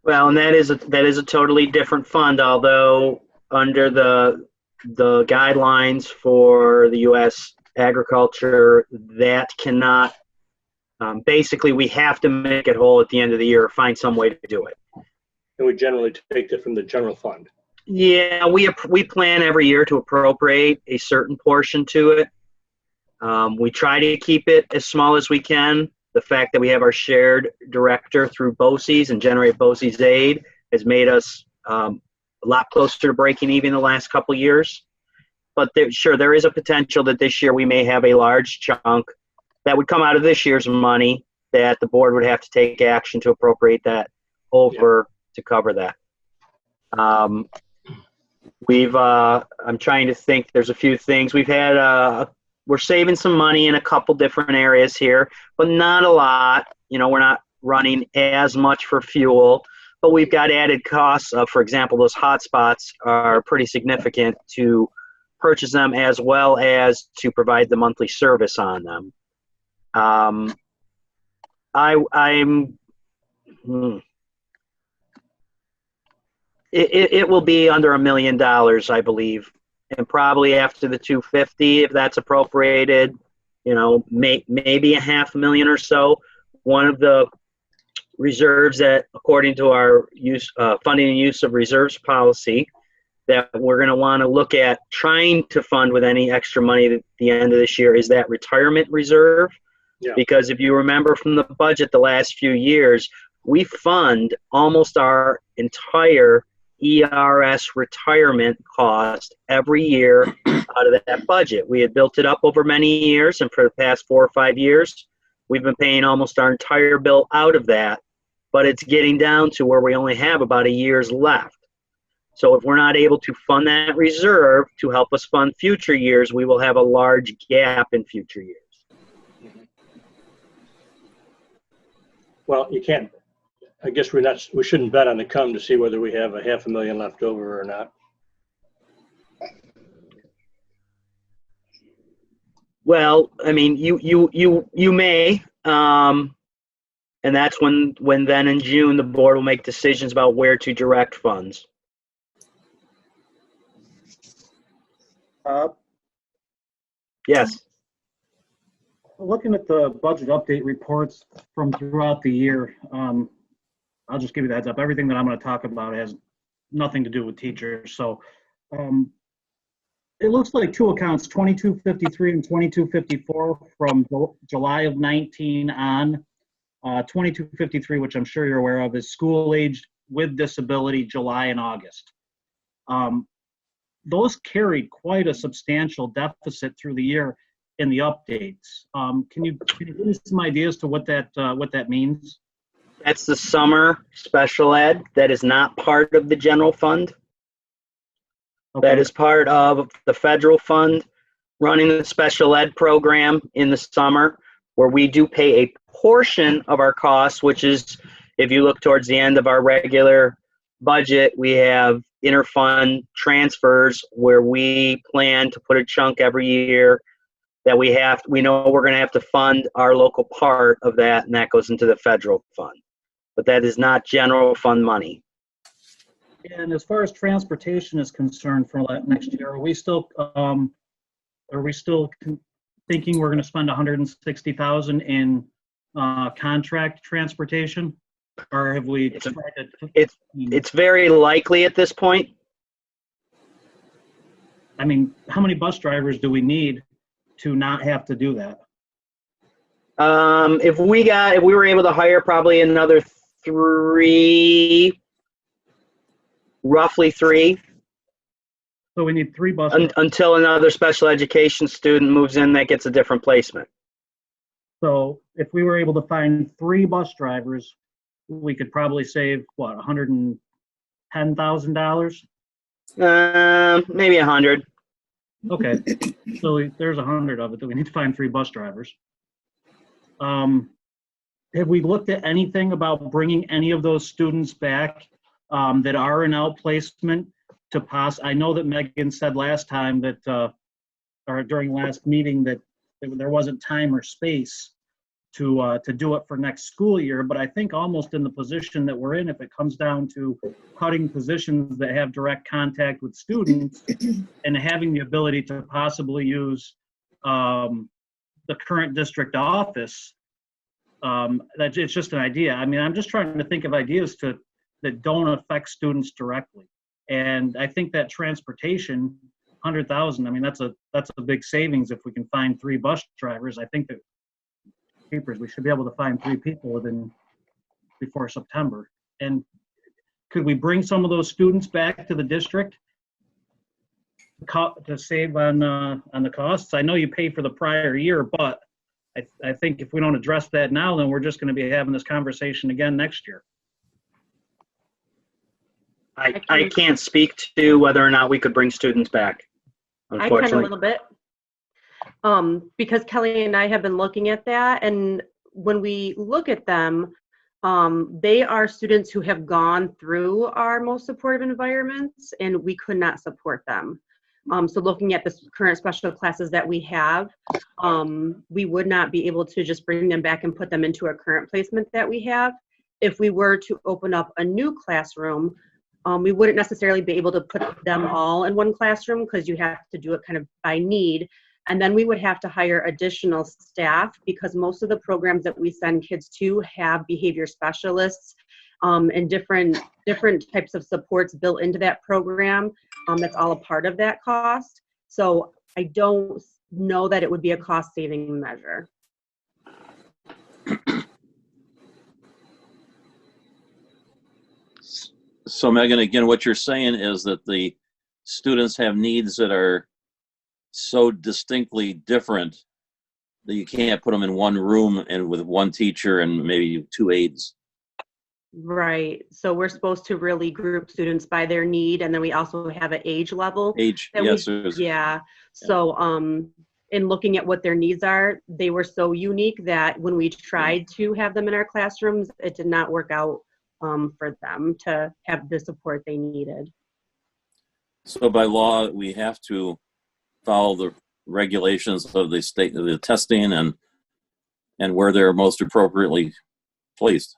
Well, and that is a totally different fund, although under the guidelines for the U.S. agriculture, that cannot, basically we have to make it whole at the end of the year or find some way to do it. And we generally take that from the general fund. Yeah, we plan every year to appropriate a certain portion to it. We try to keep it as small as we can. The fact that we have our shared director through BOCES and generate BOCES aid has made us a lot closer to breaking even the last couple of years. But there is a potential that this year we may have a large chunk that would come out of this year's money that the board would have to take action to appropriate that over to cover that. I'm trying to think, there's a few things. We're saving some money in a couple different areas here, but not a lot. You know, we're not running as much for fuel, but we've got added costs of, for example, those hotspots are pretty significant to purchase them as well as to provide the monthly service on them. It will be under $1 million, I believe, and probably after the 250, if that's appropriated, you know, maybe $500,000 or so. One of the reserves that, according to our funding and use of reserves policy, that we're going to want to look at trying to fund with any extra money at the end of this year is that retirement reserve. Yeah. Because if you remember from the budget the last few years, we fund almost our entire ERS retirement cost every year out of that budget. We had built it up over many years, and for the past 4 or 5 years, we've been paying almost our entire bill out of that, but it's getting down to where we only have about a year's left. So if we're not able to fund that reserve to help us fund future years, we will have a large gap in future years. Well, you can't, I guess we shouldn't bet on the come to see whether we have $500,000 left over or not. Well, I mean, you may, and that's when then in June the board will make decisions about where to direct funds. Yes. Looking at the budget update reports from throughout the year, I'll just give you the heads up. Everything that I'm going to talk about has nothing to do with teachers. So it looks like two accounts, 2253 and 2254 from July of 19 on. 2253, which I'm sure you're aware of, is school-aged with disability July and August. Those carried quite a substantial deficit through the year in the updates. Can you give me some ideas to what that means? That's the summer special ed. That is not part of the general fund. Okay. That is part of the federal fund running the special ed program in the summer, where we do pay a portion of our costs, which is, if you look towards the end of our regular budget, we have interfund transfers where we plan to put a chunk every year that we know we're going to have to fund our local part of that, and that goes into the federal fund. But that is not general fund money. And as far as transportation is concerned for next year, are we still thinking we're going to spend $160,000 in contract transportation, or have we? It's very likely at this point. I mean, how many bus drivers do we need to not have to do that? If we were able to hire probably another roughly three. So we need 3 bus until another special education student moves in that gets a different placement. So if we were able to find 3 bus drivers, we could probably save what, $110,000? Maybe 100. Okay, so there's 100 of it that we need to find 3 bus drivers. Have we looked at anything about bringing any of those students back that are in outplacement to pass? I know that Megan said last time that, or during last meeting, that there wasn't time or space to do it for next school year, but I think almost in the position that we're in, if it comes down to cutting positions that have direct contact with students and having the ability to possibly use the current district office, that it's just an idea. I mean, I'm just trying to think of ideas that don't affect students directly. And I think that transportation, 100,000, I mean, that's a big savings if we can find 3 bus drivers. I think that we should be able to find 3 people before September. And could we bring some of those students back to the district to save on the costs? I know you pay for the prior year, but I think if we don't address that now, then we're just going to be having this conversation again next year. I can't speak to whether or not we could bring students back, unfortunately. I can a little bit. Because Kelly and I have been looking at that, and when we look at them, they are students who have gone through our most supportive environments, and we could not support them. So looking at the current special classes that we have, we would not be able to just bring them back and put them into a current placement that we have. If we were to open up a new classroom, we wouldn't necessarily be able to put them all in one classroom because you have to do it kind of by need. And then we would have to hire additional staff because most of the programs that we send kids to have behavior specialists and different types of supports built into that program. That's all a part of that cost. So I don't know that it would be a cost-saving measure. So Megan, again, what you're saying is that the students have needs that are so distinctly different that you can't put them in one room and with one teacher and maybe 2 aides. Right. So we're supposed to really group students by their need, and then we also have an age level. Age, yes. Yeah. So in looking at what their needs are, they were so unique that when we tried to have them in our classrooms, it did not work out for them to have the support they needed. So by law, we have to follow the regulations of the state of the testing and where they're most appropriately placed.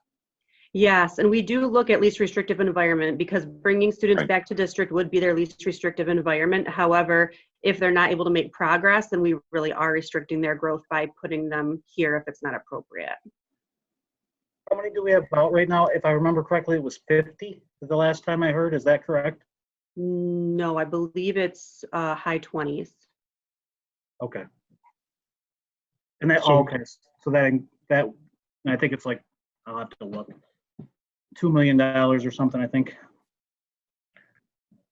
Yes, and we do look at least restrictive environment because bringing students back to district would be their least restrictive environment. However, if they're not able to make progress, then we really are restricting their growth by putting them here if it's not appropriate. How many do we have out right now? If I remember correctly, it was 50 the last time I heard. Is that correct? No, I believe it's high 20s. Okay. And that, okay. So that I think it's like, I'll have to look, $2 million or something, I think.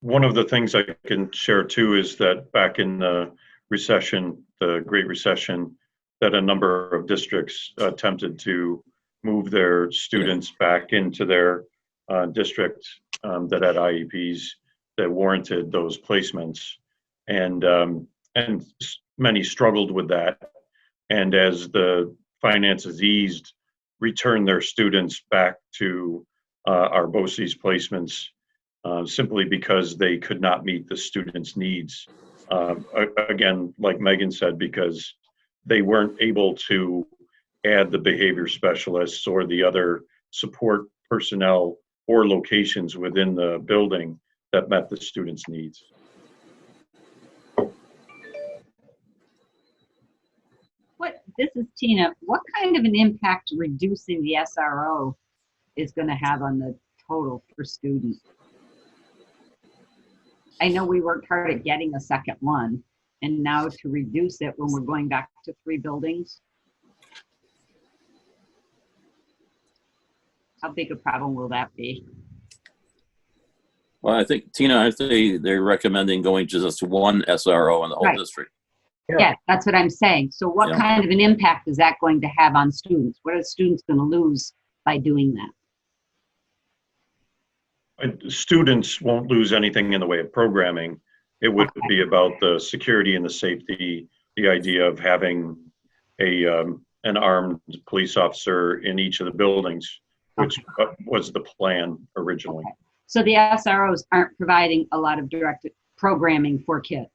One of the things I can share too is that back in the recession, the Great Recession, that a number of districts attempted to move their students back into their district that had IEPs that warranted those placements, and many struggled with that. And as the finances eased, return their students back to our BOCES placements simply because they could not meet the students' needs. Again, like Megan said, because they weren't able to add the behavior specialists or the other support personnel or locations within the building that met the students' needs. This is Tina. What kind of an impact reducing the SRO is going to have on the total per student? I know we worked hard at getting a second one, and now to reduce it when we're going back to 3 buildings. How big a problem will that be? Well, I think, Tina, I think they're recommending going to just one SRO in the whole Right. district. Yeah, that's what I'm saying. So what Yeah. kind of an impact is that going to have on students? What are students going to lose by doing that? Students won't lose anything in the way of programming. It would be about the security and the safety, the idea of having an armed police officer in each of the buildings, which was the plan originally. Okay. So the SROs aren't providing a lot of direct programming for kids.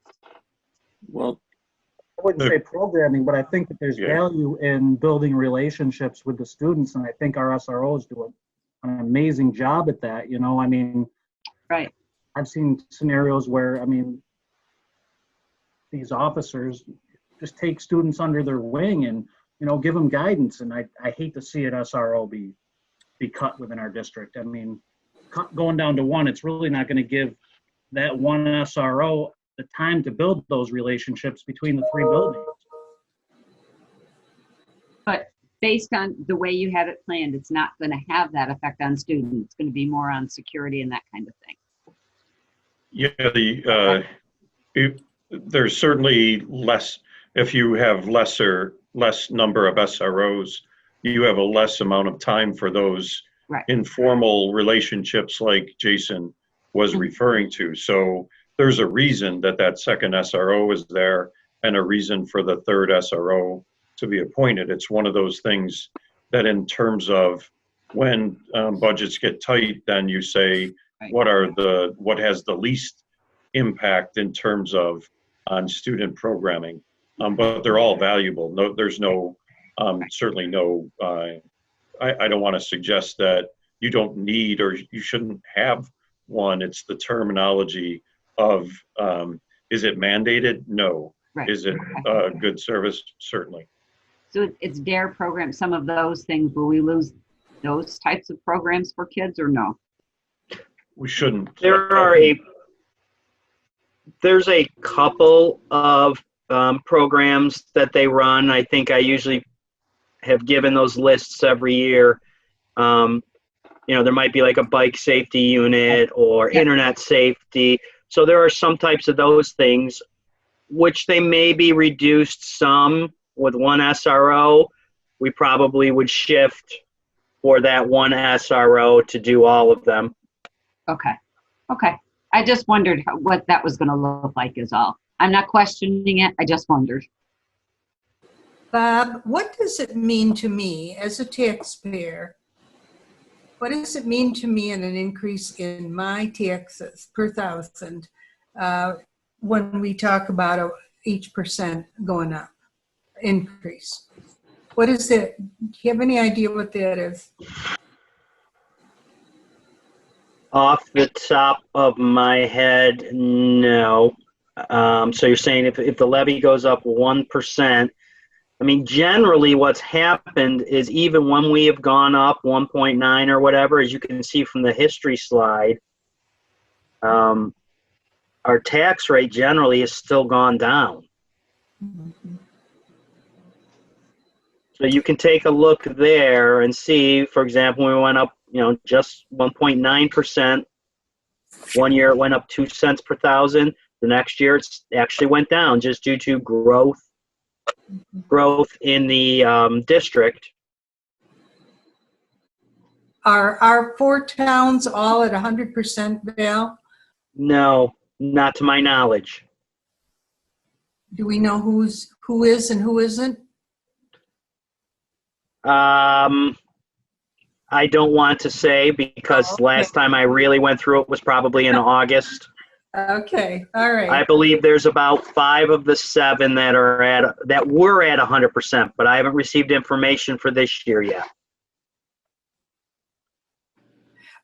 Well, I wouldn't say programming, but I think that there's value in building relationships with the students, and I think our SROs do an amazing job at that. You know, I mean, right. I've seen scenarios where, I mean, these officers just take students under their wing and, you know, give them guidance. And I hate to see an SRO be cut within our district. I mean, going down to one, it's really not going to give that one SRO the time to build those relationships between the 3 buildings. But based on the way you have it planned, it's not going to have that effect on students. It's going to be more on security and that kind of thing. Yeah, there's certainly less, if you have less number of SROs, you have a less amount of time for those informal relationships like Jason was referring to. So there's a reason that second SRO is there and a reason for the third SRO to be appointed. It's one of those things that in terms of when budgets get tight, then you say, what has the least impact in terms of on student programming? But they're all valuable. No, there's no, certainly no, I don't want to suggest that you don't need or you shouldn't have one. It's the terminology of, is it mandated? No. Right. Is it a good service? Certainly. So it's DARE program, some of those things, will we lose those types of programs for kids or no? We shouldn't. There's a couple of programs that they run. I think I usually have given those lists every year. You know, there might be like a bike safety unit or internet safety. So there are some types of those things, which they may be reduced some with one SRO. We probably would shift for that one SRO to do all of them. Okay. Okay. I just wondered what that was going to look like is all. I'm not questioning it. I just wondered. Bob, what does it mean to me as a taxpayer? What does it mean to me in an increase in my taxes per thousand when we talk about each percent going up, increase? What is it? Do you have any idea what that is? Off the top of my head, no. So you're saying if the levy goes up 1%, I mean, generally what's happened is even when we have gone up 1.9 or whatever, as you can see from the history slide, our tax rate generally has still gone down. Mm-hmm. So you can take a look there and see, for example, we went up, you know, just 1.9%. One year it went up 2 cents per thousand. The next year it actually went down just due to growth in the district. Are our 4 towns all at 100%, Val? No, not to my knowledge. Do we know who is and who isn't? I don't want to say because Okay. last time I really went through it was probably in August. Okay, all I right. believe there's about 5 of the 7 that were at 100%, but I haven't received information for this year yet.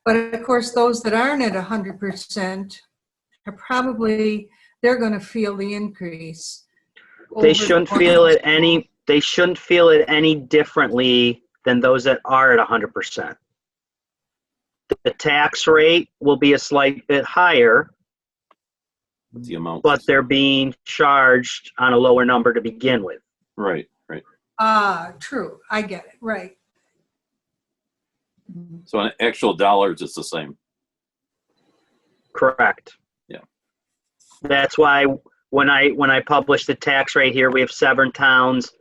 But of course, those that aren't at 100% are probably, they're going to feel the increase. They over shouldn't the feel course. it any differently than those that are at 100%. The tax rate will be a slight bit higher, The amount. but they're being charged on a lower number to begin with. Right, right. True. I get it. Right. So in actual dollars, it's the same. Correct. Yeah. That's why when I publish the tax rate here, we have 7 towns.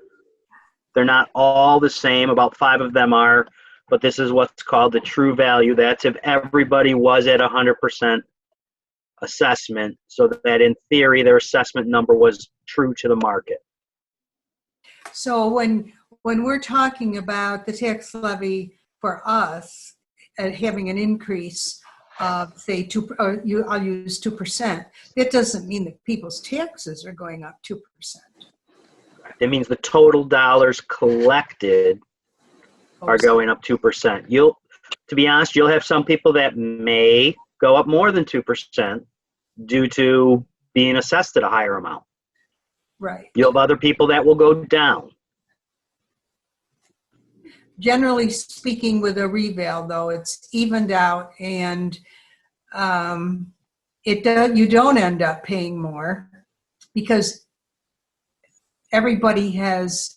They're not all the same. About 5 of them are, but this is what's called the true value. That's if everybody was at 100% assessment, so that in theory their assessment number was true to the market. So when we're talking about the tax levy for us having an increase of say I'll use 2%, that doesn't mean that people's taxes are going up 2%. That means the total dollars collected are going up 2%. To be honest, you'll have some people that may go up more than 2% due to being assessed at a higher amount. Right. You'll have other people that will go down. Generally speaking, with a reval, though, it's evened out, and you don't end up paying more because everybody has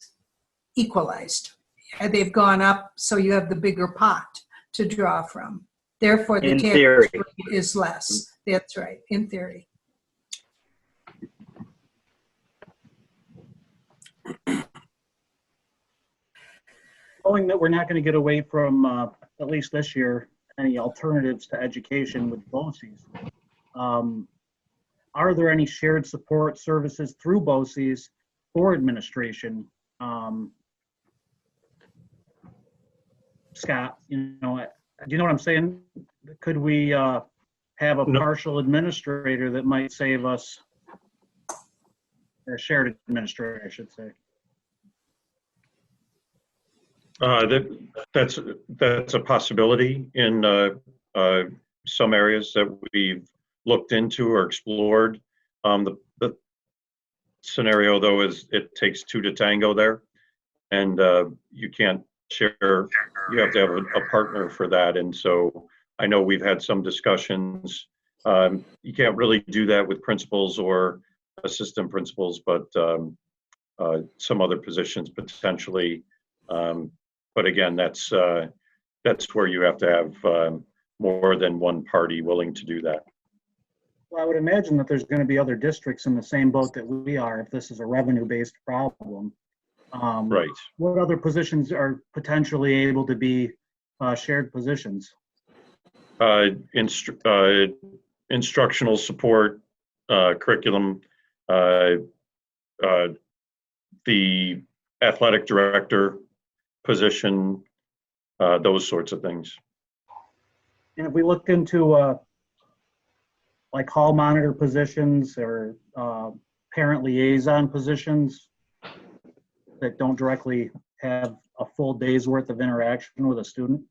equalized. They've gone up, so you have the bigger pot to draw from. Therefore, the In tax theory. rate is less. That's right, in theory. Knowing that we're not going to get away from, at least this year, any alternatives to education with BOCES, are there any shared support services through BOCES for administration? Scott, do you know what I'm saying? Could we have a No. partial administrator that might save us, or a shared administrator, I should say? That's a possibility in some areas that we've looked into or explored. The scenario, though, is it takes 2 to tango there, and you can't share. You have to have a partner for that, and so I know we've had some discussions. You can't really do that with principals or assistant principals, but some other positions potentially. But again, that's where you have to have more than one party willing to do that. Well, I would imagine that there's going to be other districts in the same boat that we are if this is a revenue-based problem. Right. What other positions are potentially able to be shared positions? Instructional support, curriculum, the athletic director position, those sorts of things. And if we look into like hall monitor positions or parent liaison positions that don't directly have a full day's worth of interaction with a student?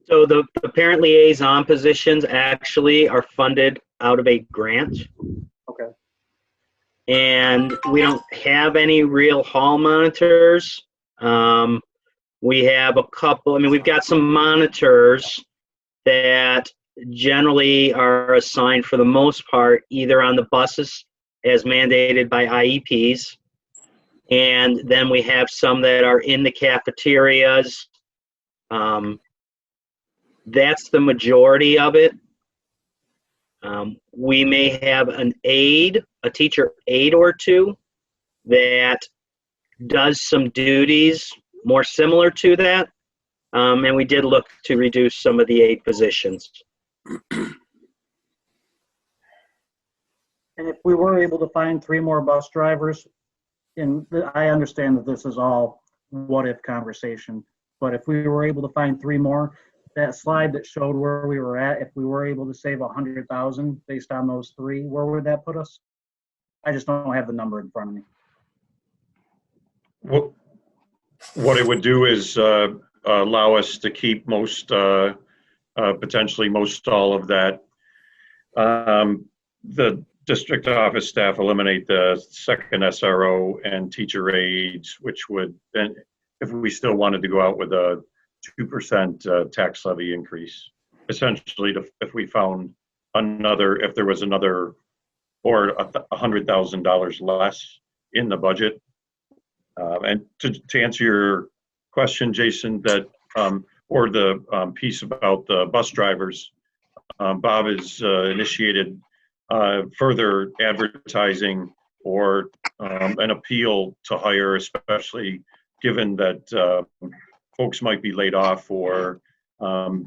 So the parent liaison positions actually are funded out of a grant. Okay. And we don't have any real hall monitors. We have a couple, we've got some monitors that generally are assigned for the most part either on the buses as mandated by IEPs, and then we have some that are in the cafeterias. That's the majority of it. We may have an aide, a teacher aide or two that does some duties more similar to that. And we did look to reduce some of the aide positions. And if we were able to find 3 more bus drivers, and I understand that this is all what-if conversation, but if we were able to find 3 more, that slide that showed where we were at, if we were able to save 100,000 based on those 3, where would that put us? I just don't have the number in front of me. What it would do is allow us to keep most, potentially most all of that. The district office staff eliminate the second SRO and teacher aides, which would, then, if we still wanted to go out with a 2% tax levy increase, essentially, if we found another, if there was another, or $100,000 less in the budget. And to answer your question, Jason, that or the piece about the bus drivers, Bob has initiated further advertising or an appeal to hire, especially given that folks might be laid off, or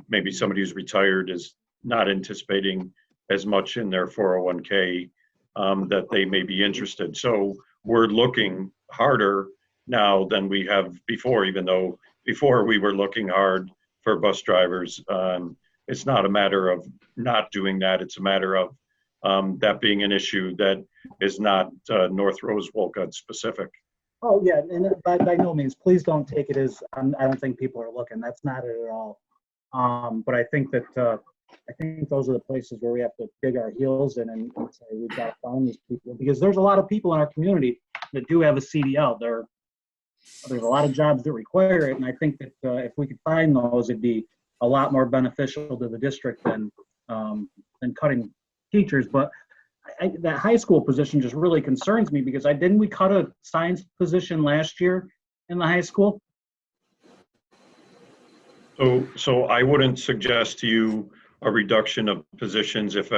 maybe somebody who's retired is not anticipating as much in their 401k that they may be interested. So we're looking harder now than we have before, even though before we were looking hard for bus drivers. It's not a matter of not doing that. It's a matter of that being an issue that is not North Rose-Wolcott specific. Oh, yeah, and by no means, please don't take it as, I don't think people are looking. That's not it at all. But I think that, I think those are the places where we have to dig our heels in and say, we've got to find these people. Because there's a lot of people in our community that do have a CDL. There's a lot of jobs that require it, and I think that if we could find those, it'd be a lot more beneficial to the district than cutting teachers. But that high school position just really concerns me, because didn't we cut a science position last year in the high school? So I wouldn't suggest to you a reduction of positions if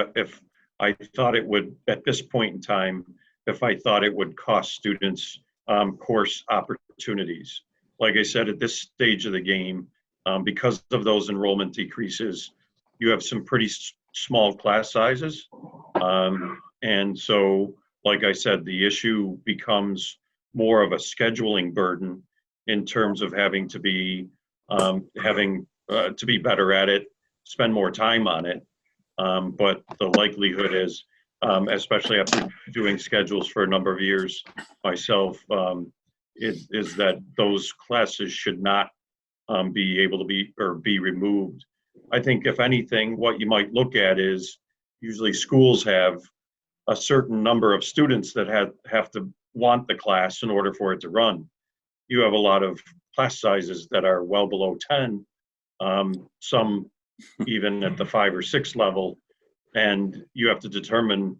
I thought it would, at this point in time, if I thought it would cost students course opportunities. Like I said, at this stage of the game, because of those enrollment decreases, you have some pretty small class sizes. And so, like I said, the issue becomes more of a scheduling burden in terms of having to be better at it, spend more time on it. But the likelihood is, especially after doing schedules for a number of years myself, is that those classes should not be able to be removed. I think if anything, what you might look at is usually schools have a certain number of students that have to want the class in order for it to run. You have a lot of class sizes that are well below 10, some even at the 5 or 6 level, and you have to determine,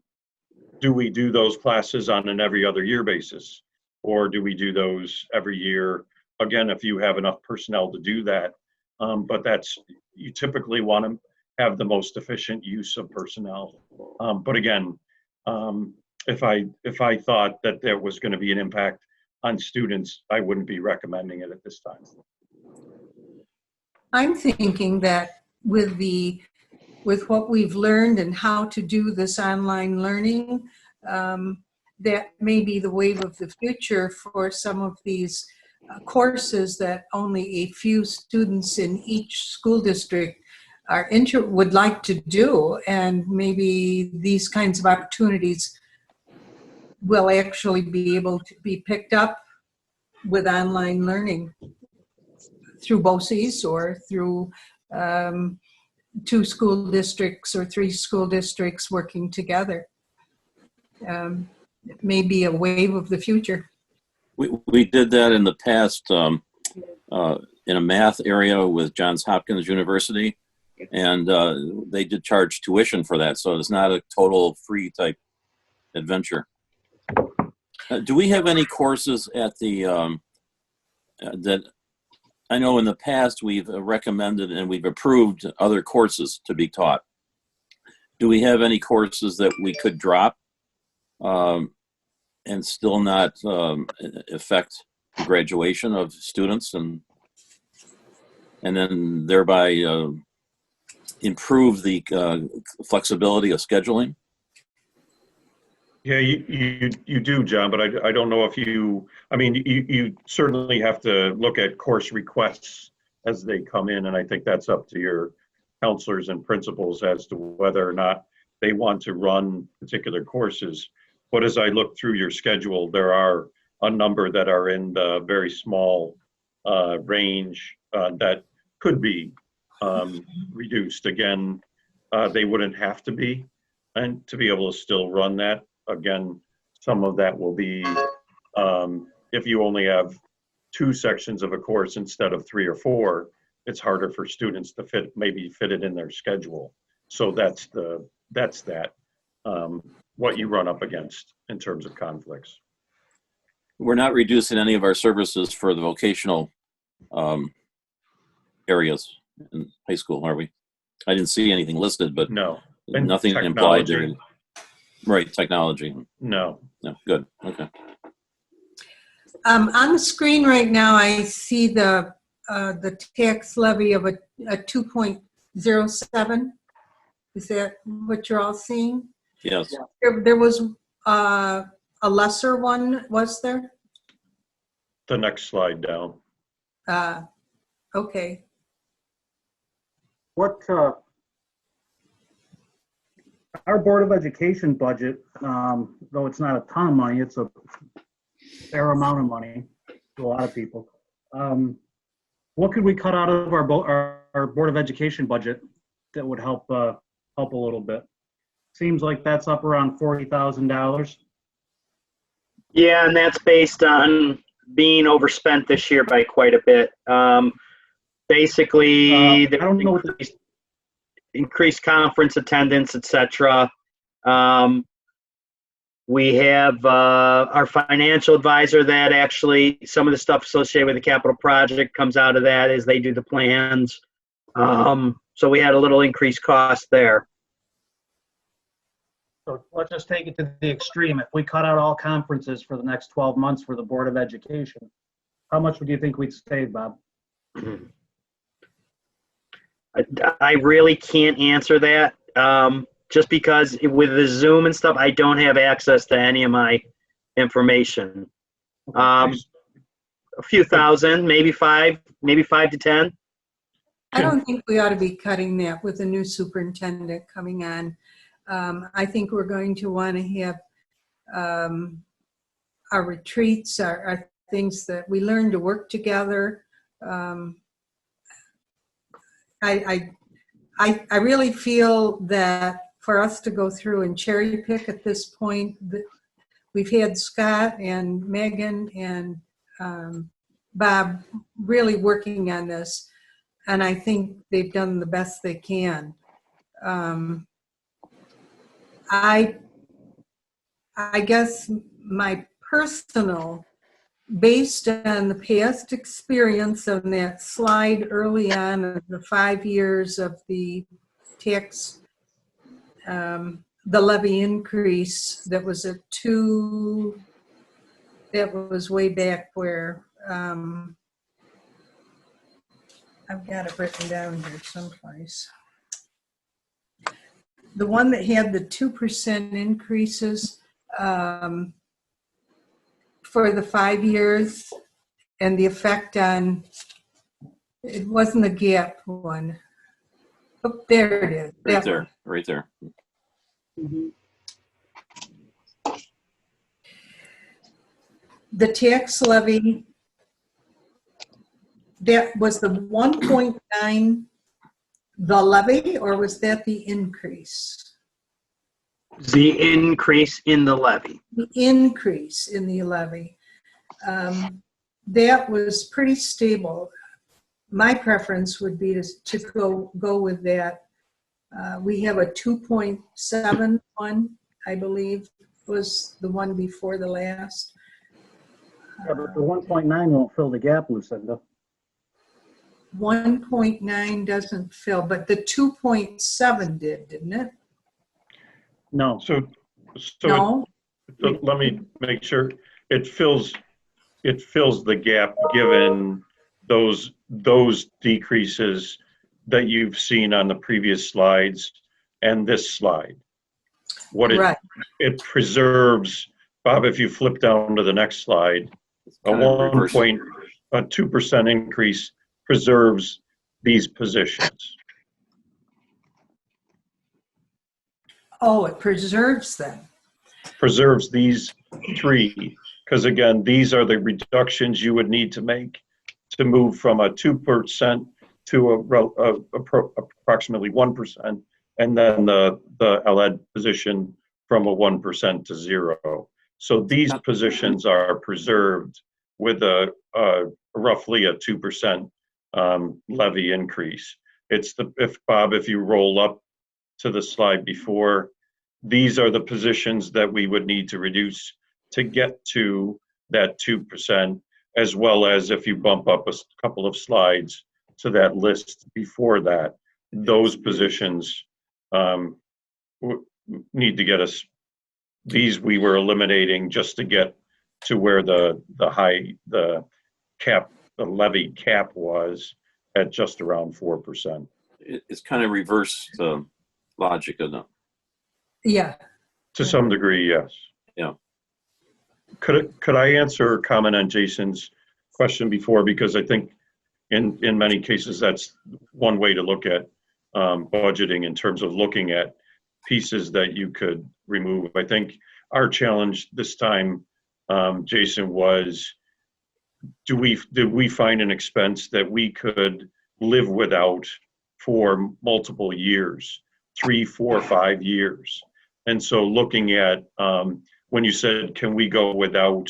do we do those classes on an every other year basis, or do we do those every year? Again, if you have enough personnel to do that, but you typically want to have the most efficient use of personnel. But again, if I thought that there was going to be an impact on students, I wouldn't be recommending it at this time. I'm thinking that with what we've learned and how to do this online learning, that may be the wave of the future for some of these courses that only a few students in each school district would like to do, and maybe these kinds of opportunities will actually be able to be picked up with online learning through BOCES or through 2 school districts or 3 school districts working together. It may be a wave of the future. We did that in the past in a math area with Johns Hopkins University, and they did charge tuition for that, so it's not a total free type adventure. Do we have any courses at the that I know in the past we've recommended and we've approved other courses to be taught? Do we have any courses that we could drop and still not affect the graduation of students and then thereby improve the flexibility of scheduling? Yeah, you do, John, but I don't know if you certainly have to look at course requests as they come in, and I think that's up to your counselors and principals as to whether or not they want to run particular courses. But as I look through your schedule, there are a number that are in the very small range that could be reduced. Again, they wouldn't have to be, and to be able to still run that. Again, some of that will be if you only have 2 sections of a course instead of 3 or 4, it's harder for students to fit it in their schedule. So that's that. What you run up against in terms of conflicts. We're not reducing any of our services for the vocational areas in high school, are we? I didn't see anything listed, but no, and nothing implied there. Right, technology. No. No, good. Okay. On the screen right now, I see the tax levy of a 2.07. Is that what you're all seeing? Yes. There was a lesser one, was there? The next slide down. Okay. What, our Board of Education budget, though it's not a ton of money, it's a fair amount of money to a lot of people. What could we cut out of our Board of Education budget that would help a little bit? Seems like that's up around $40,000. Yeah, and that's based on being overspent this year by quite a bit. Basically, I don't know what increased conference attendance, etc. We have our financial advisor that actually some of the stuff associated with the capital project comes out of that as they do the plans. So we had a little increased cost there. So let's just take it to the extreme. If we cut out all conferences for the next 12 months for the Board of Education, how much would you think we'd save, Bob? I really can't answer that. Just because with the Zoom and stuff, I don't have access to any of my information. A few thousand, maybe 5 to 10. I don't think we ought to be cutting that with a new superintendent coming on. I think we're going to want to have our retreats, our things that we learn to work together. I really feel that for us to go through and cherry pick at this point, we've had Scott and Megan and Bob really working on this, and I think they've done the best they can. I guess my personal, based on the past experience on that slide early on of the 5 years of the tax, the levy increase, that was a 2, that was way back where, I've got it written down here someplace. The one that had the 2% increases for the 5 years, and the effect on, it wasn't the gap one. Oh, there it is. Right there, right there. Mm-hmm. The tax levy, that was the 1.9 the levy, or was that the increase? The increase in the levy. The increase in the levy. That was pretty stable. My preference would be to go with that. We have a 2.71, I believe, was the one before the last. Yeah, but the 1.9 won't fill the gap, Lucinda. 1.9 doesn't fill, but the 2.7 did, didn't it? No. So No? let me make sure it fills the gap given those decreases that you've seen on the previous slides and this slide. What it preserves, Bob, if you flip down to the next slide, a 2% increase preserves these positions. Oh, it preserves them. Preserves these three, because again, these are the reductions you would need to make to move from a 2% to approximately 1%, and then the LED position from a 1% to 0. So these positions are preserved with a roughly a 2% levy increase. It's if you roll up to the slide before, these are the positions that we would need to reduce to get to that 2%, as well as if you bump up a couple of slides to that list before that, those positions need to get us, these we were eliminating just to get to where the levy cap was at just around 4%. It's kind of reverse logic, isn't it? Yeah. To some degree, yes. Yeah. Could I answer or comment on Jason's question before? Because I think in many cases, that's one way to look at budgeting in terms of looking at pieces that you could remove. I think our challenge this time, Jason, was did we find an expense that we could live without for multiple years, 3, 4, 5 years? And so looking at when you said, can we go without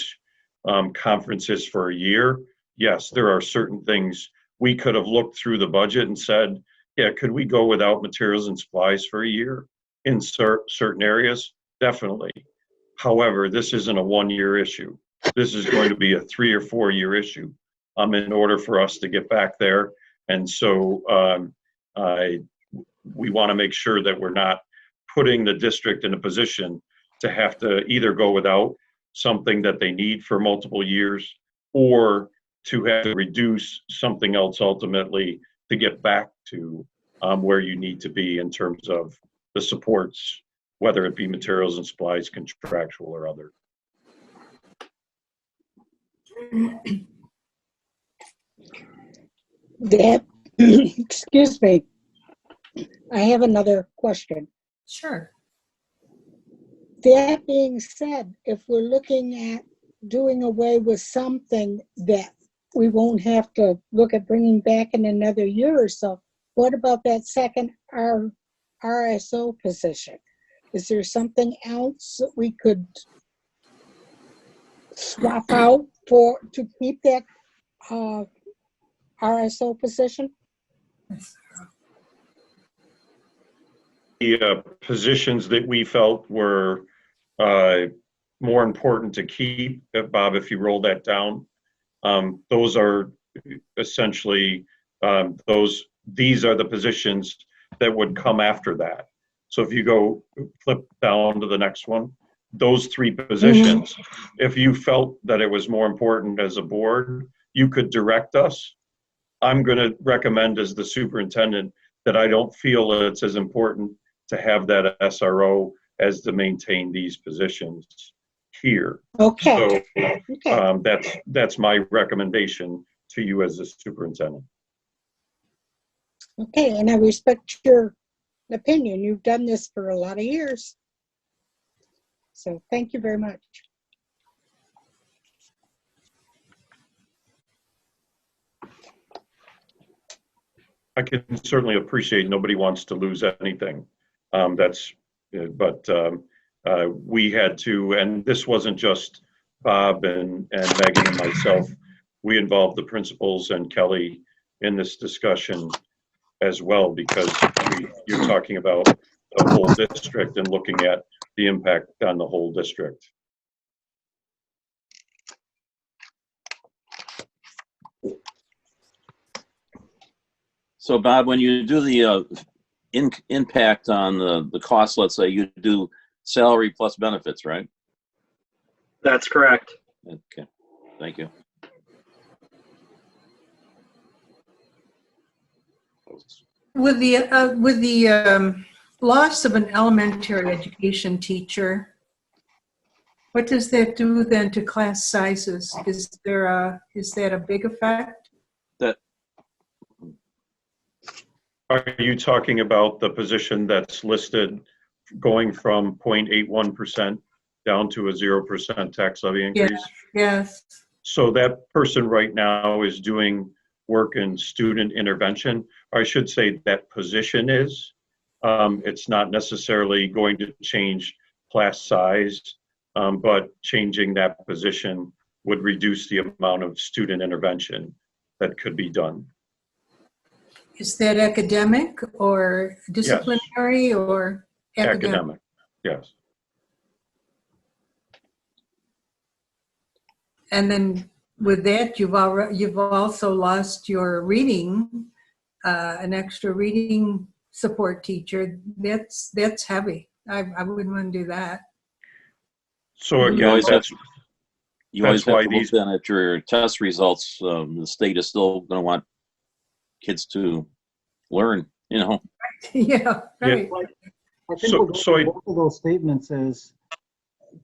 conferences for a year? Yes, there are certain things we could have looked through the budget and said, yeah, could we go without materials and supplies for a year in certain areas? Definitely. However, this isn't a 1-year issue. This is going to be a 3 or 4 year issue in order for us to get back there. And so we want to make sure that we're not putting the district in a position to have to either go without something that they need for multiple years, or to have to reduce something else ultimately to get back to where you need to be in terms of the supports, whether it be materials and supplies, contractual or other. That, excuse me, I have another question. Sure. That being said, if we're looking at doing away with something that we won't have to look at bringing back in another year or so, what about that second RSO position? Is there something else that we could swap out to keep that RSO position? The positions that we felt were more important to keep, Bob, if you roll that down, those are essentially these are the positions that would come after that. So if you flip down to the next one, those 3 positions, if you felt that it was more important as a board, you could direct us. I'm going to recommend as the superintendent that I don't feel that it's as important to have that SRO as to maintain these positions here. Okay. So that's my recommendation to you as the superintendent. Okay, and I respect your opinion. You've done this for a lot of years. So thank you very much. I can certainly appreciate nobody wants to lose anything. We had to, and this wasn't just Bob and Megan and myself. We involved the principals and Kelly in this discussion as well, because you're talking about the whole district and looking at the impact on the whole district. So Bob, when you do the impact on the cost, let's say you do salary plus benefits, right? That's correct. Okay, thank you. With the loss of an elementary education teacher, what does that do then to class sizes? Is that a big effect? Are you talking about the position that's listed going from 0.81% down to a 0% tax levy increase? Yes. So that person right now is doing work in student intervention. Or I should say that position is. It's not necessarily going to change class size, but changing that position would reduce the amount of student intervention that could be done. Is that academic or disciplinary or Academic, yes. And then with that, you've also lost your reading, an extra reading support teacher. That's heavy. I wouldn't want to do that. So again, You always have that's to why look these, then at your test results. The state is still going to want kids to learn, you know. Yeah, right. I think So- what goes so with I- both of those statements is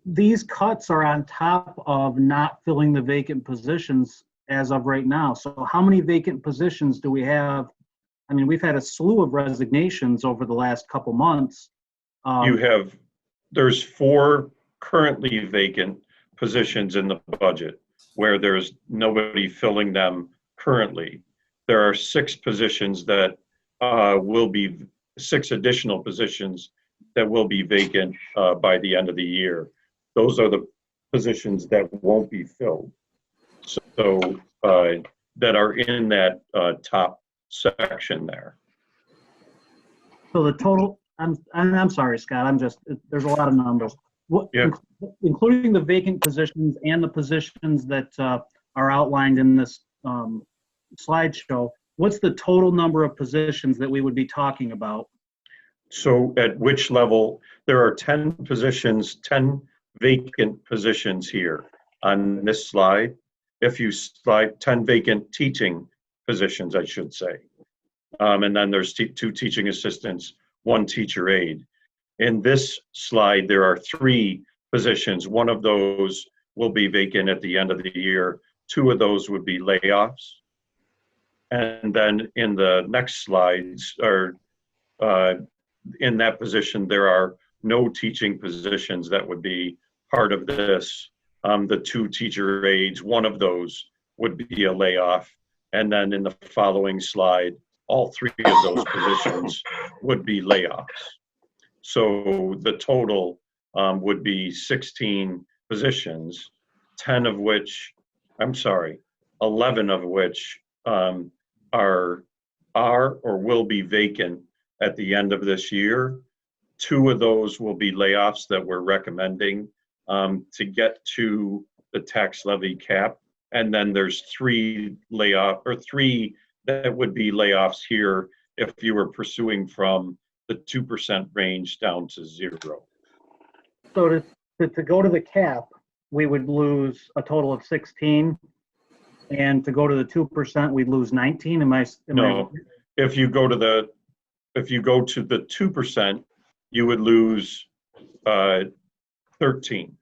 these cuts are on top of not filling the vacant positions as of right now. So how many vacant positions do we have? I mean, we've had a slew of resignations over the last couple months. there's 4 currently vacant positions in the budget where there's nobody filling them currently. There are 6 positions that will be 6 additional positions that will be vacant by the end of the year. Those are the positions that won't be filled. So that are in that top section there. So the total, I'm sorry, Scott, there's a lot of numbers. Yeah. Including the vacant positions and the positions that are outlined in this slideshow, what's the total number of positions that we would be talking about? So at which level? There are 10 positions, 10 vacant positions here on this slide. If you slide 10 vacant teaching positions, I should say. And then there's 2 teaching assistants, 1 teacher aide. In this slide, there are 3 positions. 1 of those will be vacant at the end of the year. 2 of those would be layoffs. And then in the next slides, or in that position, there are no teaching positions that would be part of this. The 2 teacher aides, 1 of those would be a layoff. And then in the following slide, all 3 of those positions would be layoffs. So the total would be 16 positions, 11 of which are or will be vacant at the end of this year. 2 of those will be layoffs that we're recommending to get to the tax levy cap. And then there's 3 that would be layoffs here if you were pursuing from the 2% range down to 0. So to go to the cap, we would lose a total of 16, and to go to the 2%, we'd lose 19. No, if you go to the 2%, you would lose 13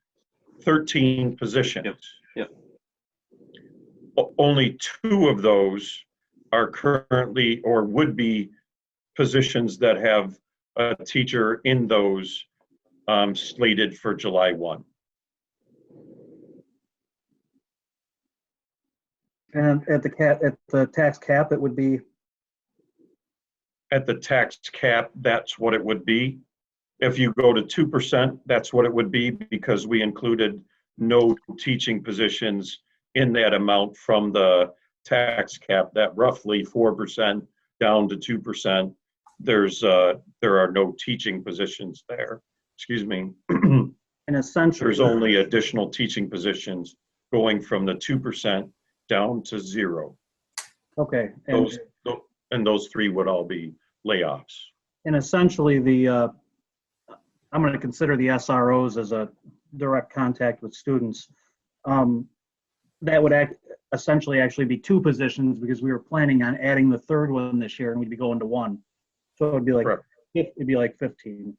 positions. Yep. Only 2 of those are currently or would be positions that have a teacher in those slated for July 1. And at the tax cap, it would be? At the tax cap, that's what it would be. If you go to 2%, that's what it would be, because we included no teaching positions in that amount from the tax cap. That roughly 4% down to 2%. There are no teaching positions there. Excuse me. And essentially, there's only additional teaching positions going from the 2% down to 0. Okay. And those 3 would all be layoffs. And essentially, I'm going to consider the SROs as a direct contact with students. That would essentially actually be 2 positions, because we were planning on adding the 3rd one this year, and we'd be going to 1. So it'd be like Correct. it'd be like 15.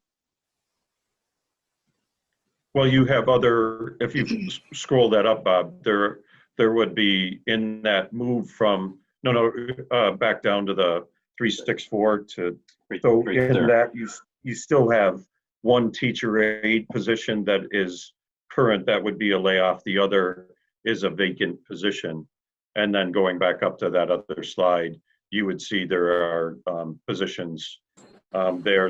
Well, you have if you scroll that up, Bob, there would be in that move from, back down to the 364 to, Right, so right in there. that you still have one teacher aide position that is current, that would be a layoff. The other is a vacant position. And then going back up to that other slide, you would see there are positions there.